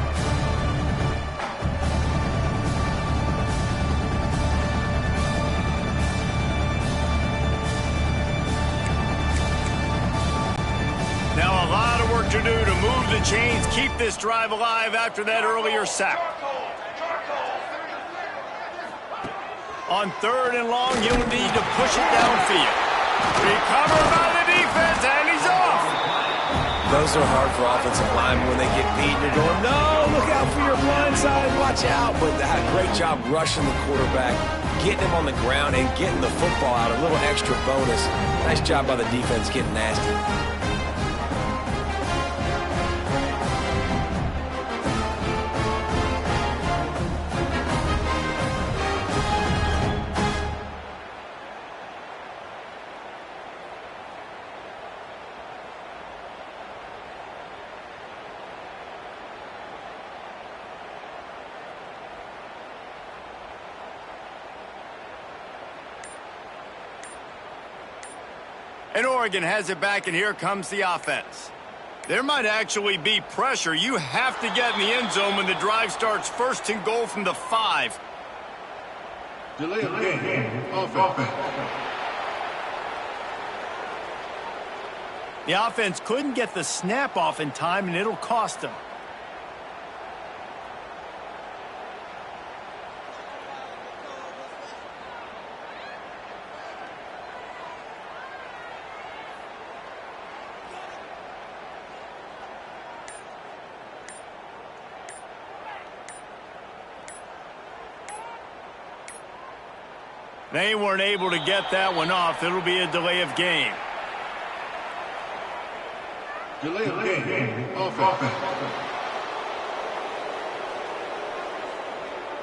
Now a lot of work to do to move the chains, keep this drive alive after that earlier sack. On 3rd and long, he'll need to push it downfield. Recovered by the defense, and he's off. Those are hard for offensive linemen when they get beat. You're going, no, look out for your blind side, watch out. But they had a great job rushing the quarterback, getting him on the ground, and getting the football out. A little extra bonus. Nice job by the defense getting nasty. And Oregon has it back, and here comes the offense. There might actually be pressure. You have to get in the end zone when the drive starts. 1st and goal from the 5. Delay of game. Offense. The offense couldn't get the snap off in time, and it'll cost them. They weren't able to get that one off. It'll be a delay of game. Delay of game. Offense.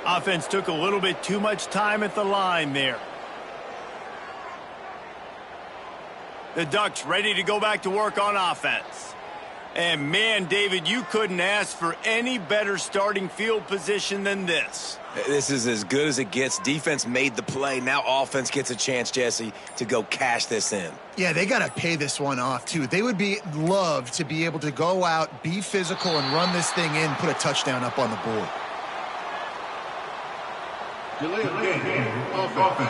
Offense took a little bit too much time at the line there. The Ducks ready to go back to work on offense. And man, David, you couldn't ask for any better starting field position than this. This is as good as it gets. Defense made the play. Now offense gets a chance, Jesse, to go cash this in. Yeah, they got to pay this one off, too. They would love to be able to go out, be physical, and run this thing in, put a touchdown up on the board. Delay of game. Offense.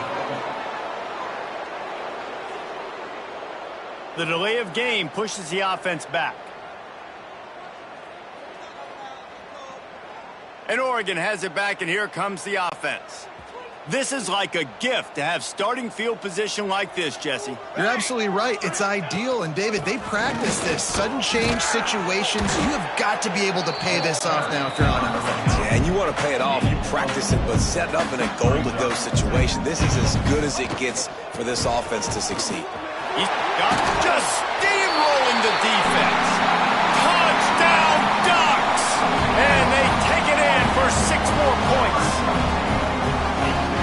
The delay of game pushes the offense back. And Oregon has it back, and here comes the offense. This is like a gift to have starting field position like this, Jesse. You're absolutely right. It's ideal. And, David, they practice this. Sudden change situations. You have got to be able to pay this off now if you're on offense. Yeah, and you want to pay it off. You practice it, but set it up in a goal-to-go situation. This is as good as it gets for this offense to succeed. He's just steamrolling the defense. Touchdown, Ducks! And they take it in for 6 more points.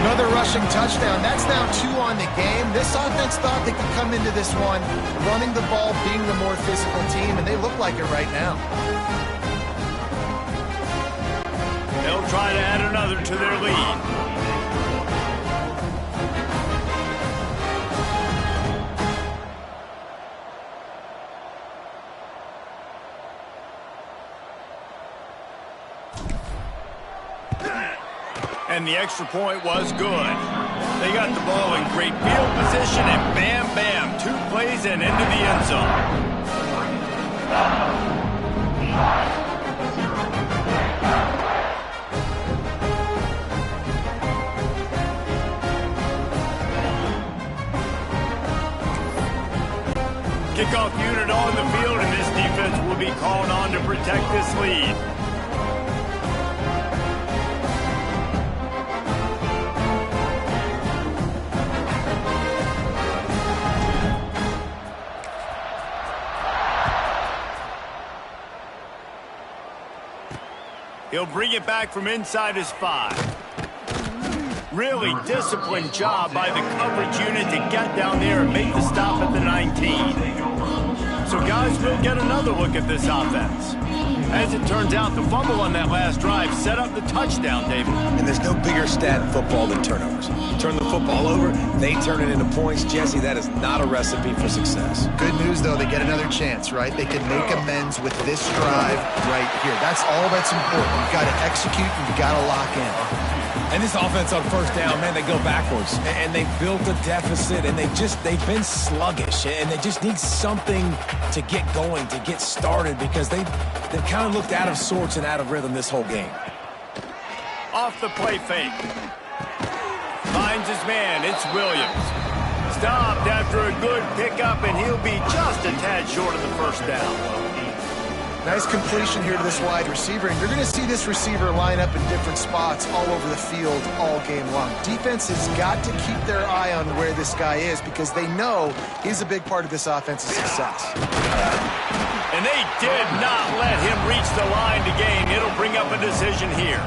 Another rushing touchdown. That's now 2 on the game. This offense thought they could come into this one running the ball, being the more physical team, and they look like it right now. They'll try to add another to their lead. And the extra point was good. They got the ball in great field position, and bam, bam, 2 plays and into the end zone. Kickoff unit on the field, and this defense will be called on to protect this lead. He'll bring it back from inside his 5. Really disciplined job by the coverage unit to get down there and make the stop at the 19. So guys, we'll get another look at this offense. As it turns out, the fumble on that last drive set up the touchdown, David. And there's no bigger stat in football than turnovers. Turn the football over, they turn it into points. Jesse, that is not a recipe for success. Good news, though, they get another chance, right? They can make amends with this drive right here. That's all that's important. You've got to execute, and you've got to lock in. And this offense on first down, man, they go backwards. And they built a deficit, and they've been sluggish. And they just need something to get going, to get started, because they've kind of looked out of sorts and out of rhythm this whole game. Off the play fake. Finds his man. It's Williams. Stopped after a good pickup, and he'll be just a tad short of the first down. Nice completion here to this wide receiver, and you're going to see this receiver line up in different spots all over the field all game long. Defense has got to keep their eye on where this guy is because they know he's a big part of this offense's success. And they did not let him reach the line to gain. It'll bring up a decision here.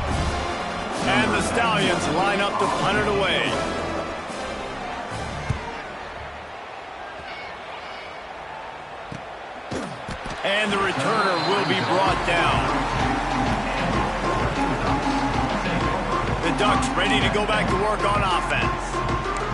And the Stallions line up to punt it away. And the returner will be brought down. The Ducks ready to go back to work on offense.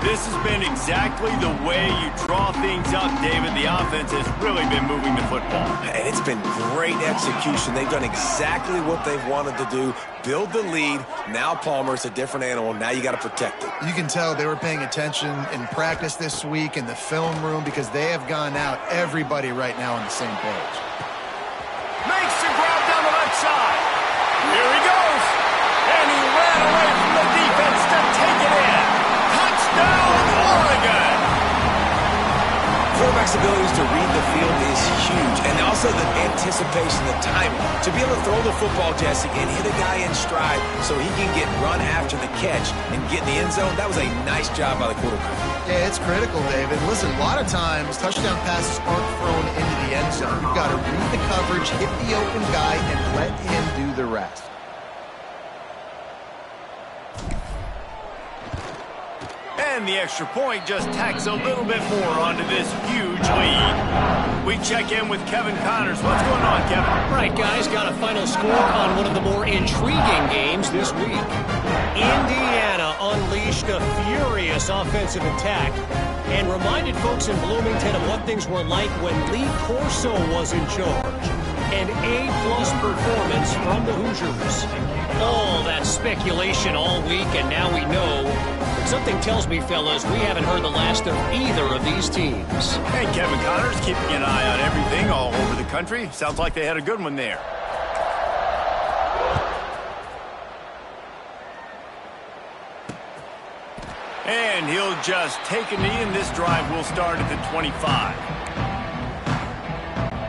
This has been exactly the way you draw things up, David. The offense has really been moving the football. And it's been great execution. They've done exactly what they've wanted to do. Build the lead. Now Palmer's a different animal. Now you got to protect it. You can tell they were paying attention in practice this week in the film room because they have gone out, everybody right now on the same page. Makes the grab down the left side. Here he goes. And he ran away from the defense to take it in. Touchdown, Oregon. Quarterback's abilities to read the field is huge. And also the anticipation, the timing. To be able to throw the football, Jesse, and hit a guy in stride so he can get run after the catch and get in the end zone, that was a nice job by the quarterback. Yeah, it's critical, David. Listen, a lot of times touchdown passes aren't thrown into the end zone. You've got to read the coverage, hit the open guy, and let him do the rest. And the extra point just tacks a little bit more onto this huge lead. We check in with Kevin Connors. What's going on, Kevin? Right, guys, got a final score on one of the more intriguing games this week. Indiana unleashed a furious offensive attack and reminded folks in Bloomington of what things were like when Lee Corso was in charge. An A-plus performance from the Hoosiers. All that speculation all week, and now we know. But something tells me, fellas, we haven't heard the last of either of these teams. Hey, Kevin Connors, keeping an eye on everything all over the country. Sounds like they had a good one there. And he'll just take a knee, and this drive will start at the 25.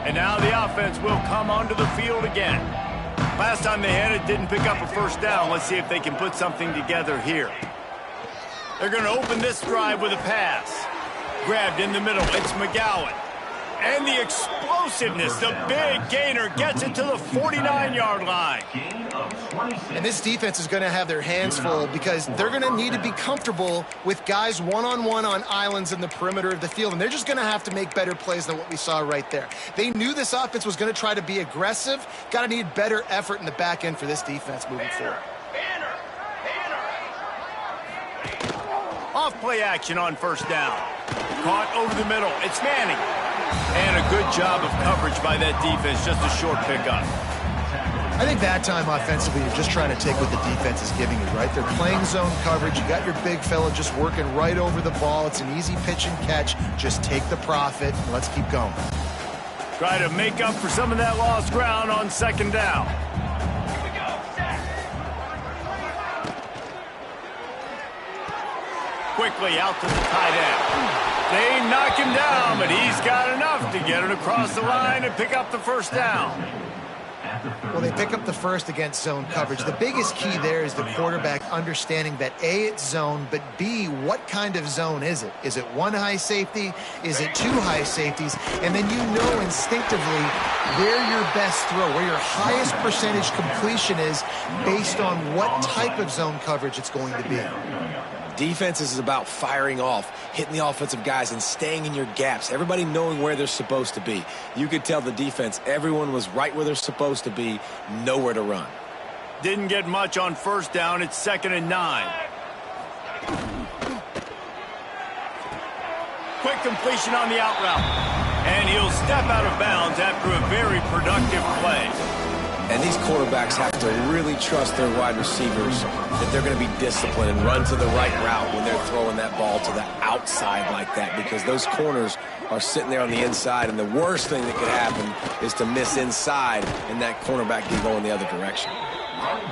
And now the offense will come onto the field again. Last time they had it, didn't pick up a first down. Let's see if they can put something together here. They're going to open this drive with a pass. Grabbed in the middle, it's McGowan. And the explosiveness, the big gainer gets it to the 49-yard line. And this defense is going to have their hands full because they're going to need to be comfortable with guys one-on-one on islands in the perimeter of the field, and they're just going to have to make better plays than what we saw right there. They knew this offense was going to try to be aggressive. Got to need better effort in the back end for this defense moving forward. Off-play action on first down. Caught over the middle. It's Manning. And a good job of coverage by that defense. Just a short pickup. I think that time offensively, you're just trying to take what the defense is giving you, right? They're playing zone coverage. You got your big fella just working right over the ball. It's an easy pitch and catch. Just take the profit. And let's keep going. Try to make up for some of that lost ground on second down. Quickly out to the tight end. They knock him down, but he's got enough to get it across the line and pick up the first down. Well, they pick up the first against zone coverage. The biggest key there is the quarterback understanding that A, it's zone, but B, what kind of zone is it? Is it one high safety? Is it two high safeties? And then you know instinctively where your best throw, where your highest percentage completion is based on what type of zone coverage it's going to be. Defense is about firing off, hitting the offensive guys, and staying in your gaps. Everybody knowing where they're supposed to be. You could tell the defense, everyone was right where they're supposed to be, nowhere to run. Didn't get much on first down. It's 2nd and 9. Quick completion on the out route. And he'll step out of bounds after a very productive play. And these quarterbacks have to really trust their wide receivers that they're going to be disciplined and run to the right route when they're throwing that ball to the outside like that, because those corners are sitting there on the inside, and the worst thing that could happen is to miss inside and that cornerback can go in the other direction.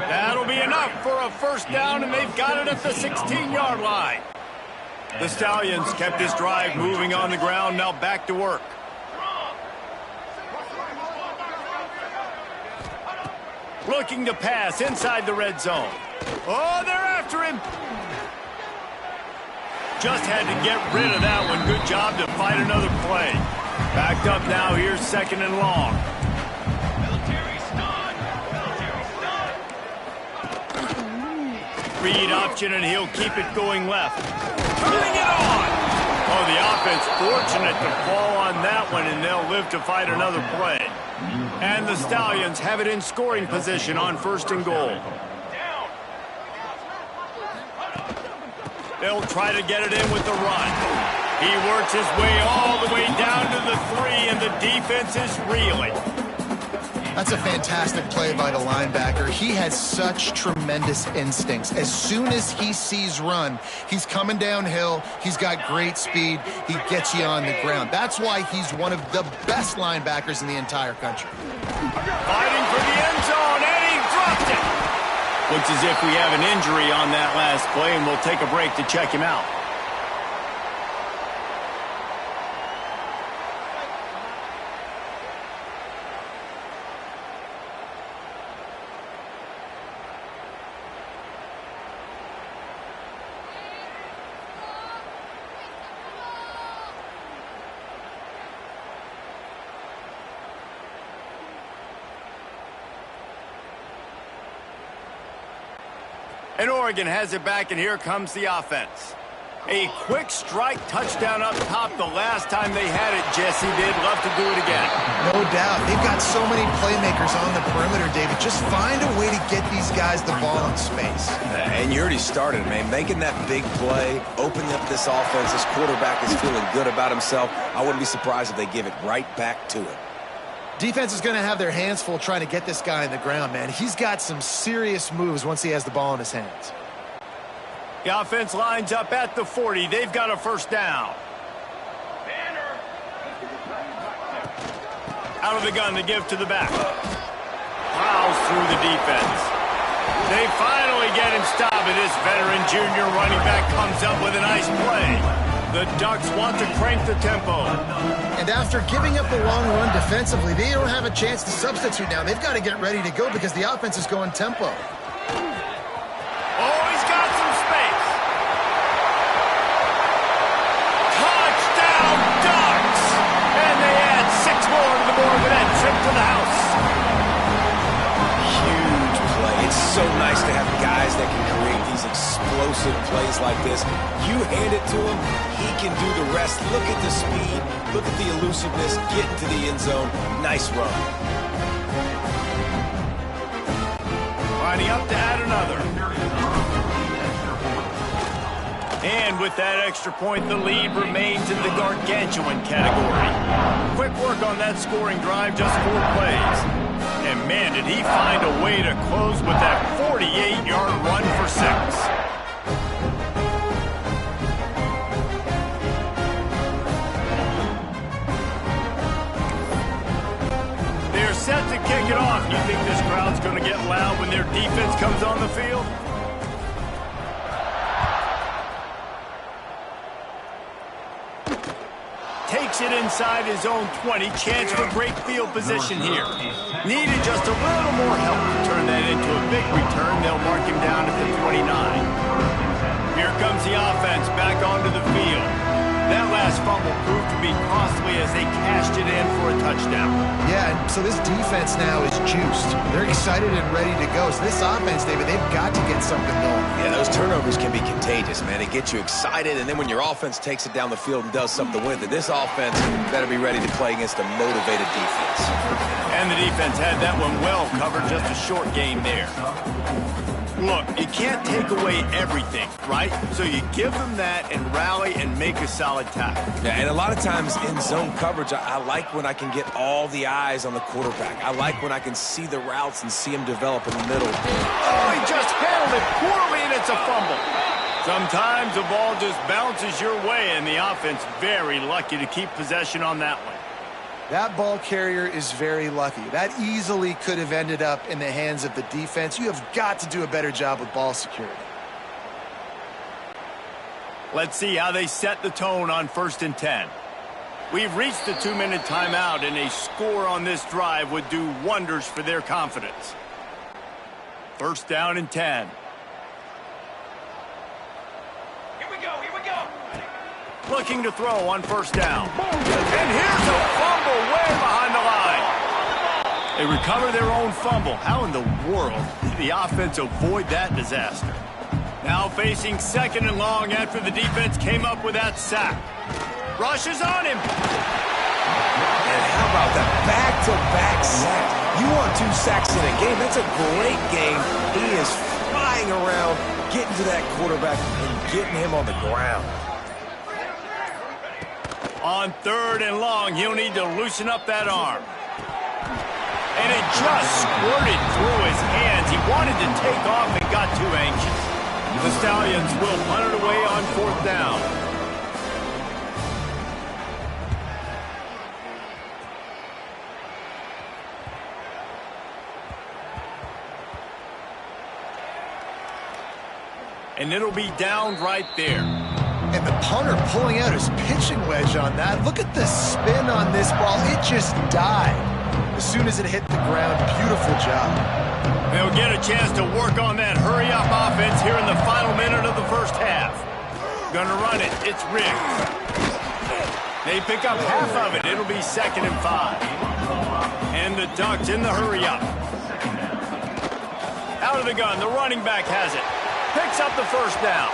That'll be enough for a first down, and they've got it at the 16-yard line. The Stallions kept this drive moving on the ground, now back to work. Looking to pass inside the red zone. Oh, they're after him. Just had to get rid of that one. Good job to fight another play. Backed up now. Here's 2nd and long. Read option, and he'll keep it going left. Turning it on. Oh, the offense fortunate to fall on that one, and they'll live to fight another play. And the Stallions have it in scoring position on 1st and goal. They'll try to get it in with the run. He works his way all the way down to the 3, and the defense is reeling. That's a fantastic play by the linebacker. He has such tremendous instincts. As soon as he sees run, he's coming downhill. He's got great speed. He gets you on the ground. That's why he's one of the best linebackers in the entire country. Fighting for the end zone, and he dropped it. Looks as if we have an injury on that last play, and we'll take a break to check him out. And Oregon has it back, and here comes the offense. A quick strike touchdown up top the last time they had it, Jesse. They'd love to do it again. No doubt. They've got so many playmakers on the perimeter, David. Just find a way to get these guys the ball in space. And you already started, man. Making that big play, opening up this offense. This quarterback is feeling good about himself. I wouldn't be surprised if they give it right back to him. Defense is going to have their hands full trying to get this guy on the ground, man. He's got some serious moves once he has the ball in his hands. The offense lines up at the 40. They've got a first down. Out of the gun to give to the back. Plows through the defense. They finally get him stopped, and this veteran junior running back comes up with a nice play. The Ducks want to crank the tempo. And after giving up the long run defensively, they don't have a chance to substitute now. They've got to get ready to go because the offense is going tempo. Oh, he's got some space. Touchdown, Ducks! And they add 6 more to the board with that trip to the house. Huge play. It's so nice to have guys that can create these explosive plays like this. You hand it to him, he can do the rest. Look at the speed, look at the elusiveness, get into the end zone. Nice run. Lining up to add another. And with that extra point, the lead remains in the gargantuan category. Quick work on that scoring drive, just 4 plays. And man, did he find a way to close with that 48-yard run for 6. They're set to kick it off. You think this crowd's going to get loud when their defense comes on the field? Takes it it inside his own 20. Chance for great field position here. Needed just a little more help to turn that into a big return. They'll mark him down at the 29. Here comes the offense back onto the field. That last fumble proved to be costly as they cashed it in for a touchdown. Yeah, and so this defense now is juiced. They're excited and ready to go. So this offense, David, they've got to get something going. Yeah, those turnovers can be contagious, man. It gets you excited, and then when your offense takes it down the field and does something with it, this offense better be ready to play against a motivated defense. And the defense had that one well covered, just a short game there. Look, you can't take away everything, right? So you give them that and rally and make a solid tackle. Yeah, and a lot of times in zone coverage, I like when I can get all the eyes on the quarterback. I like when I can see the routes and see him develop in the middle. Oh, he just handled it poorly, and it's a fumble. Sometimes the ball just bounces your way, and the offense very lucky to keep possession on that one. That ball carrier is very lucky. That easily could have ended up in the hands of the defense. You have got to do a better job with ball security. Let's see how they set the tone on 1st and 10. We've reached the 2-minute timeout, and a score on this drive would do wonders for their confidence. 1st down and 10. Looking to throw on 1st down. And here's a fumble way behind the line. They recover their own fumble. How in the world did the offense avoid that disaster? Now facing 2nd and long after the defense came up with that sack. Rushes on him. And how about that back-to-back sack? You want 2 sacks in a game. That's a great game. He is flying around, getting to that quarterback and getting him on the ground. On 3rd and long, he'll need to loosen up that arm. And it just squirted through his hands. He wanted to take off and got too anxious. The Stallions will punt it away on 4th down. And it'll be down right there. And the punter pulling out his pitching wedge on that. Look at the spin on this ball. It just died as soon as it hit the ground. Beautiful job. They'll get a chance to work on that hurry-up offense here in the final minute of the 1st half. Gonna run it. It's rigged. They pick up half of it. It'll be 2nd and 5. And the Ducks in the hurry-up. Out of the gun. The running back has it. Picks up the 1st down.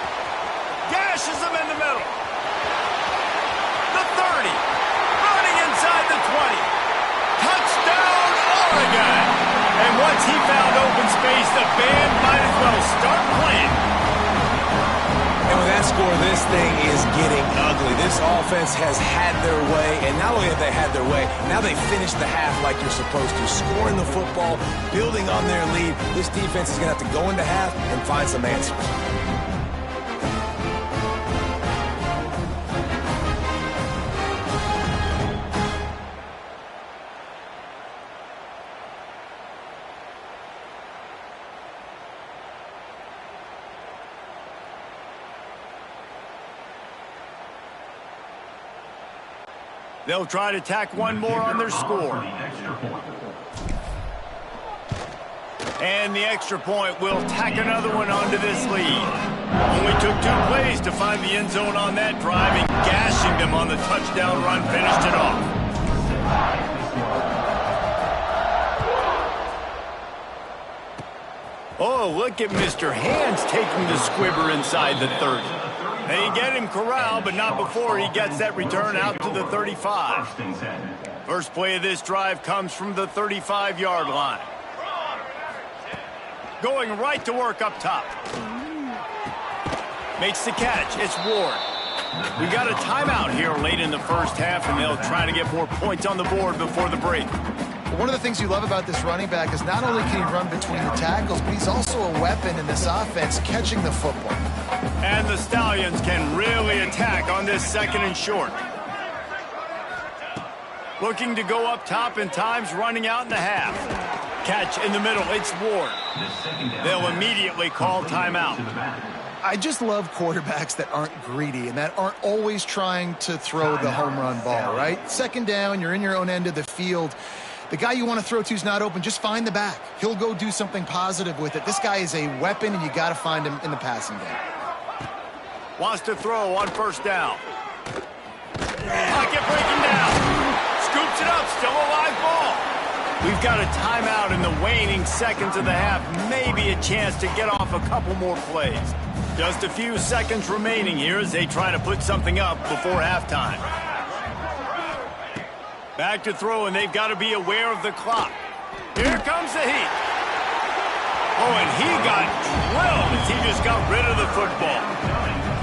Gashes him in the middle. The 30. Running inside the 20. Touchdown, Oregon. And once he found open space, the band might as well start playing. And with that score, this thing is getting ugly. This offense has had their way, and not only have they had their way, now they finished the half like you're supposed to, scoring the football, building on their lead. This defense is going to have to go into half and find some answers. They'll try to tack one more on their score. And the extra point will tack another one onto this lead. Only took 2 plays to find the end zone on that drive, and gashing them on the touchdown run finished it off. Oh, look at Mr. Hands taking the squibber inside the 30. They get him corralled, but not before he gets that return out to the 35. First play of this drive comes from the 35-yard line. Going right to work up top. Makes the catch. It's Ward. We got a timeout here late in the 1st half, and they'll try to get more points on the board before the break. One of the things you love about this running back is not only can he run between the tackles, but he's also a weapon in this offense catching the football. And the Stallions can really attack on this 2nd and short. Looking to go up top in times, running out in the half. Catch in the middle, it's Ward. They'll immediately call timeout. I just love quarterbacks that aren't greedy and that aren't always trying to throw the home run ball, right? Second down, you're in your own end of the field. The guy you want to throw to is not open. Just find the back. He'll go do something positive with it. This guy is a weapon, and you got to find him in the passing game. Wants to throw on first down. Pocket breaking down. Scoops it up. Still a live ball. We've got a timeout in the waning seconds of the half. Maybe a chance to get off a couple more plays. Just a few seconds remaining here as they try to put something up before halftime. Back to throw, and they've got to be aware of the clock. Here comes the heat. Oh, and he got drilled as he just got rid of the football.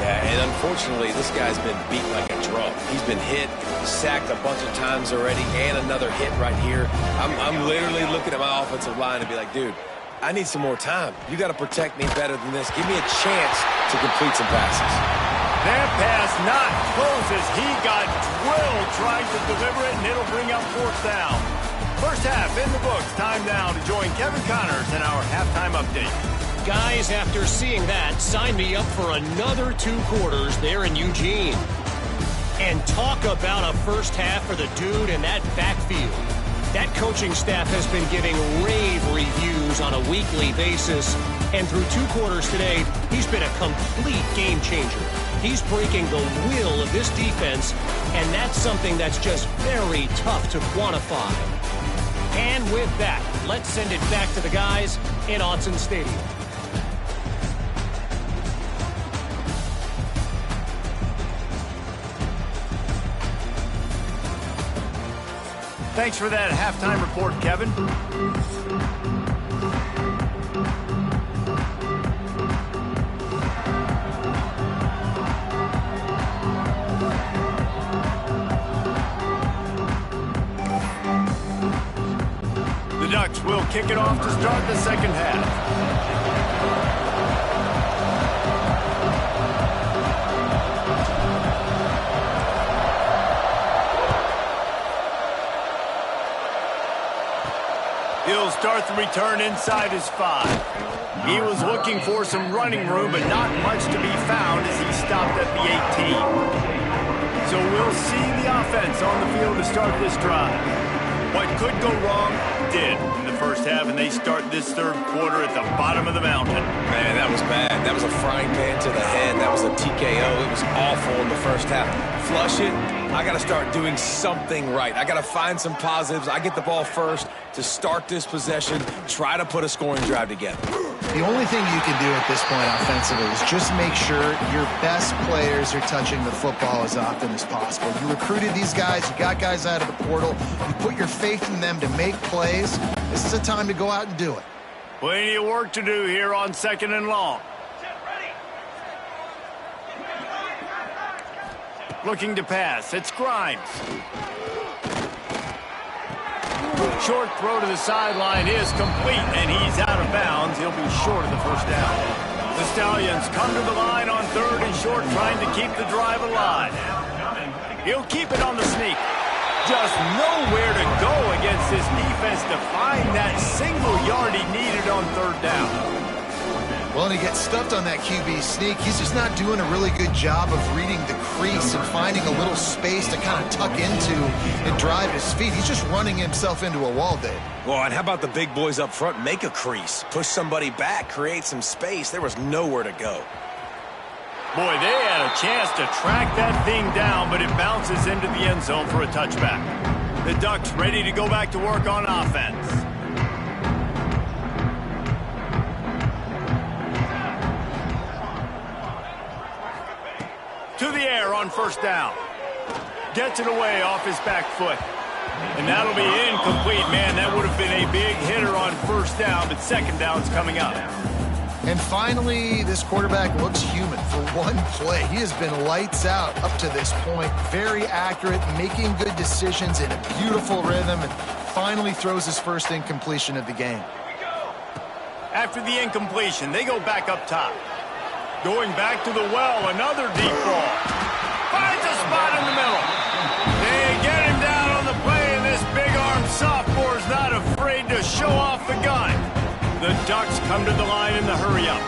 Yeah, and unfortunately, this guy's been beat like a drum. He's been hit, sacked a bunch of times already, and another hit right here. I'm literally looking at my offensive line and be like, dude, I need some more time. You got to protect me better than this. Give me a chance to complete some passes. That pass not close as he got drilled trying to deliver it, and it'll bring up fourth down. First half in the books. Time now to join Kevin Connors in our halftime update. Guys, after seeing that, sign me up for another 2 quarters there in Eugene. And talk about a first half for the dude in that backfield. That coaching staff has been giving rave reviews on a weekly basis. And through 2 quarters today, he's been a complete game changer. He's breaking the will of this defense, and that's something that's just very tough to quantify. And with that, let's send it back to the guys in Autzen Stadium. Thanks for that halftime report, Kevin. The Ducks will kick it off to start the second half. He'll start the return inside his 5. He was looking for some running room, but not much to be found as he stopped at the 18. So we'll see the offense on the field to start this drive. What could go wrong did in the first half, and they start this third quarter at the bottom of the mountain. Man, that was bad. That was a frying pan to the head. That was a TKO. It was awful in the first half. Flush it. I got to start doing something right. I got to find some positives. I get the ball first to start this possession, try to put a scoring drive together. The only thing you can do at this point offensively is just make sure your best players are touching the football as often as possible. You recruited these guys. You got guys out of the portal. You put your faith in them to make plays. This is a time to go out and do it. Plenty of work to do here on second and long. Looking to pass. It's Grimes. Short throw to the sideline is complete, and he's out of bounds. He'll be short of the first down. The Stallions come to the line on third and short, trying to keep the drive alive. He'll keep it on the sneak. Just nowhere to go against this defense to find that single yard he needed on third down. Well, and he gets stuffed on that QB sneak. He's just not doing a really good job of reading the crease and finding a little space to kind of tuck into and drive his feet. He's just running himself into a wall, Dave. Well, and how about the big boys up front? Make a crease. Push somebody back. Create some space. There was nowhere to go. Boy, they had a chance to track that thing down, but it bounces into the end zone for a touchback. The Ducks ready to go back to work on offense. To the air on first down. Gets it away off his back foot. And that'll be incomplete, man. That would have been a big hitter on first down, but second down's coming up. And finally, this quarterback looks human for one play. He has been lights out up to this point. Very accurate, making good decisions in a beautiful rhythm, and finally throws his first incompletion of the game. After the incompletion, they go back up top. Going back to the well, another deep ball. Finds a spot in the middle. They get him down on the play, and this big-armed sophomore's not afraid to show off the gun. The Ducks come to the line in the hurry-up.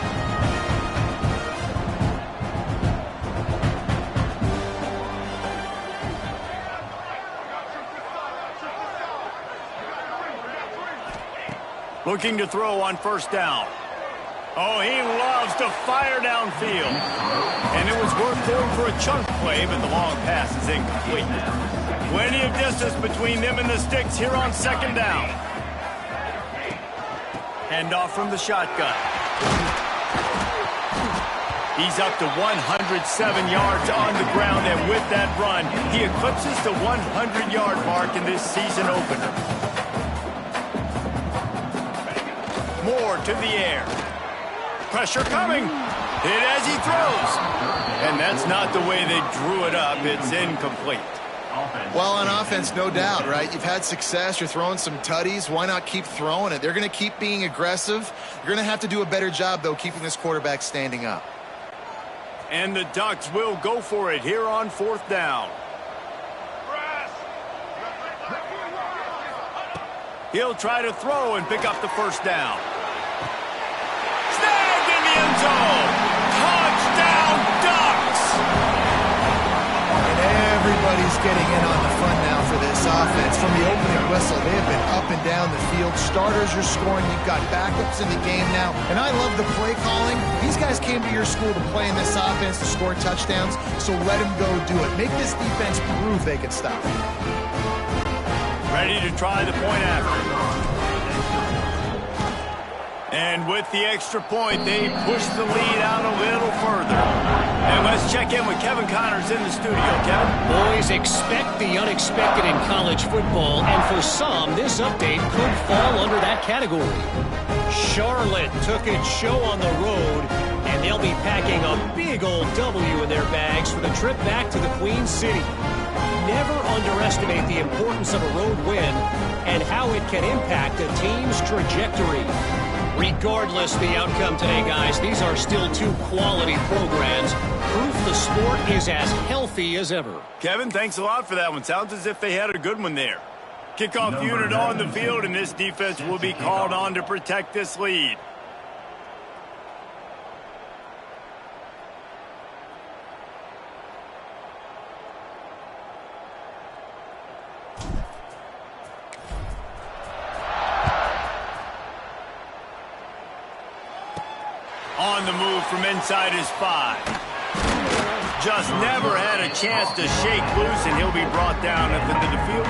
Looking to throw on first down. Oh, he loves to fire downfield. And it was worth going for a chunk play, but the long pass is incomplete. Plenty of distance between them and the sticks here on second down. Handoff from the shotgun. He's up to 107 yards on the ground, and with that run, he eclipses the 100-yard mark in this season opener. Moore to the air. Pressure coming. Hit as he throws. And that's not the way they drew it up. It's incomplete. Well, on offense, no doubt, right? You've had success. You're throwing some tutties. Why not keep throwing it? They're going to keep being aggressive. You're going to have to do a better job, though, keeping this quarterback standing up. And the Ducks will go for it here on fourth down. He'll try to throw and pick up the first down. Snagged in the end zone. Touchdown, Ducks! And everybody's getting in on the fun now for this offense. From the opening whistle, they have been up and down the field. Starters are scoring. You've got backups in the game now. And I love the play calling. These guys came to your school to play in this offense to score touchdowns, so let them go do it. Make this defense prove they can stop it. Ready to try the point after. And with the extra point, they push the lead out a little further. And let's check in with Kevin Connors in the studio. Kevin? Boys, expect the unexpected in college football, and for some, this update could fall under that category. Charlotte took its show on the road, and they'll be packing a big old W in their bags for the trip back to the Queen City. Never underestimate the importance of a road win and how it can impact a team's trajectory. Regardless the outcome today, guys, these are still two quality programs. Proof the sport is as healthy as ever. Kevin, thanks a lot for that one. Sounds as if they had a good one there. Kickoff unit on the field, and this defense will be called on to protect this lead. On the move from inside his 5. Just never had a chance to shake loose, and he'll be brought down at the field.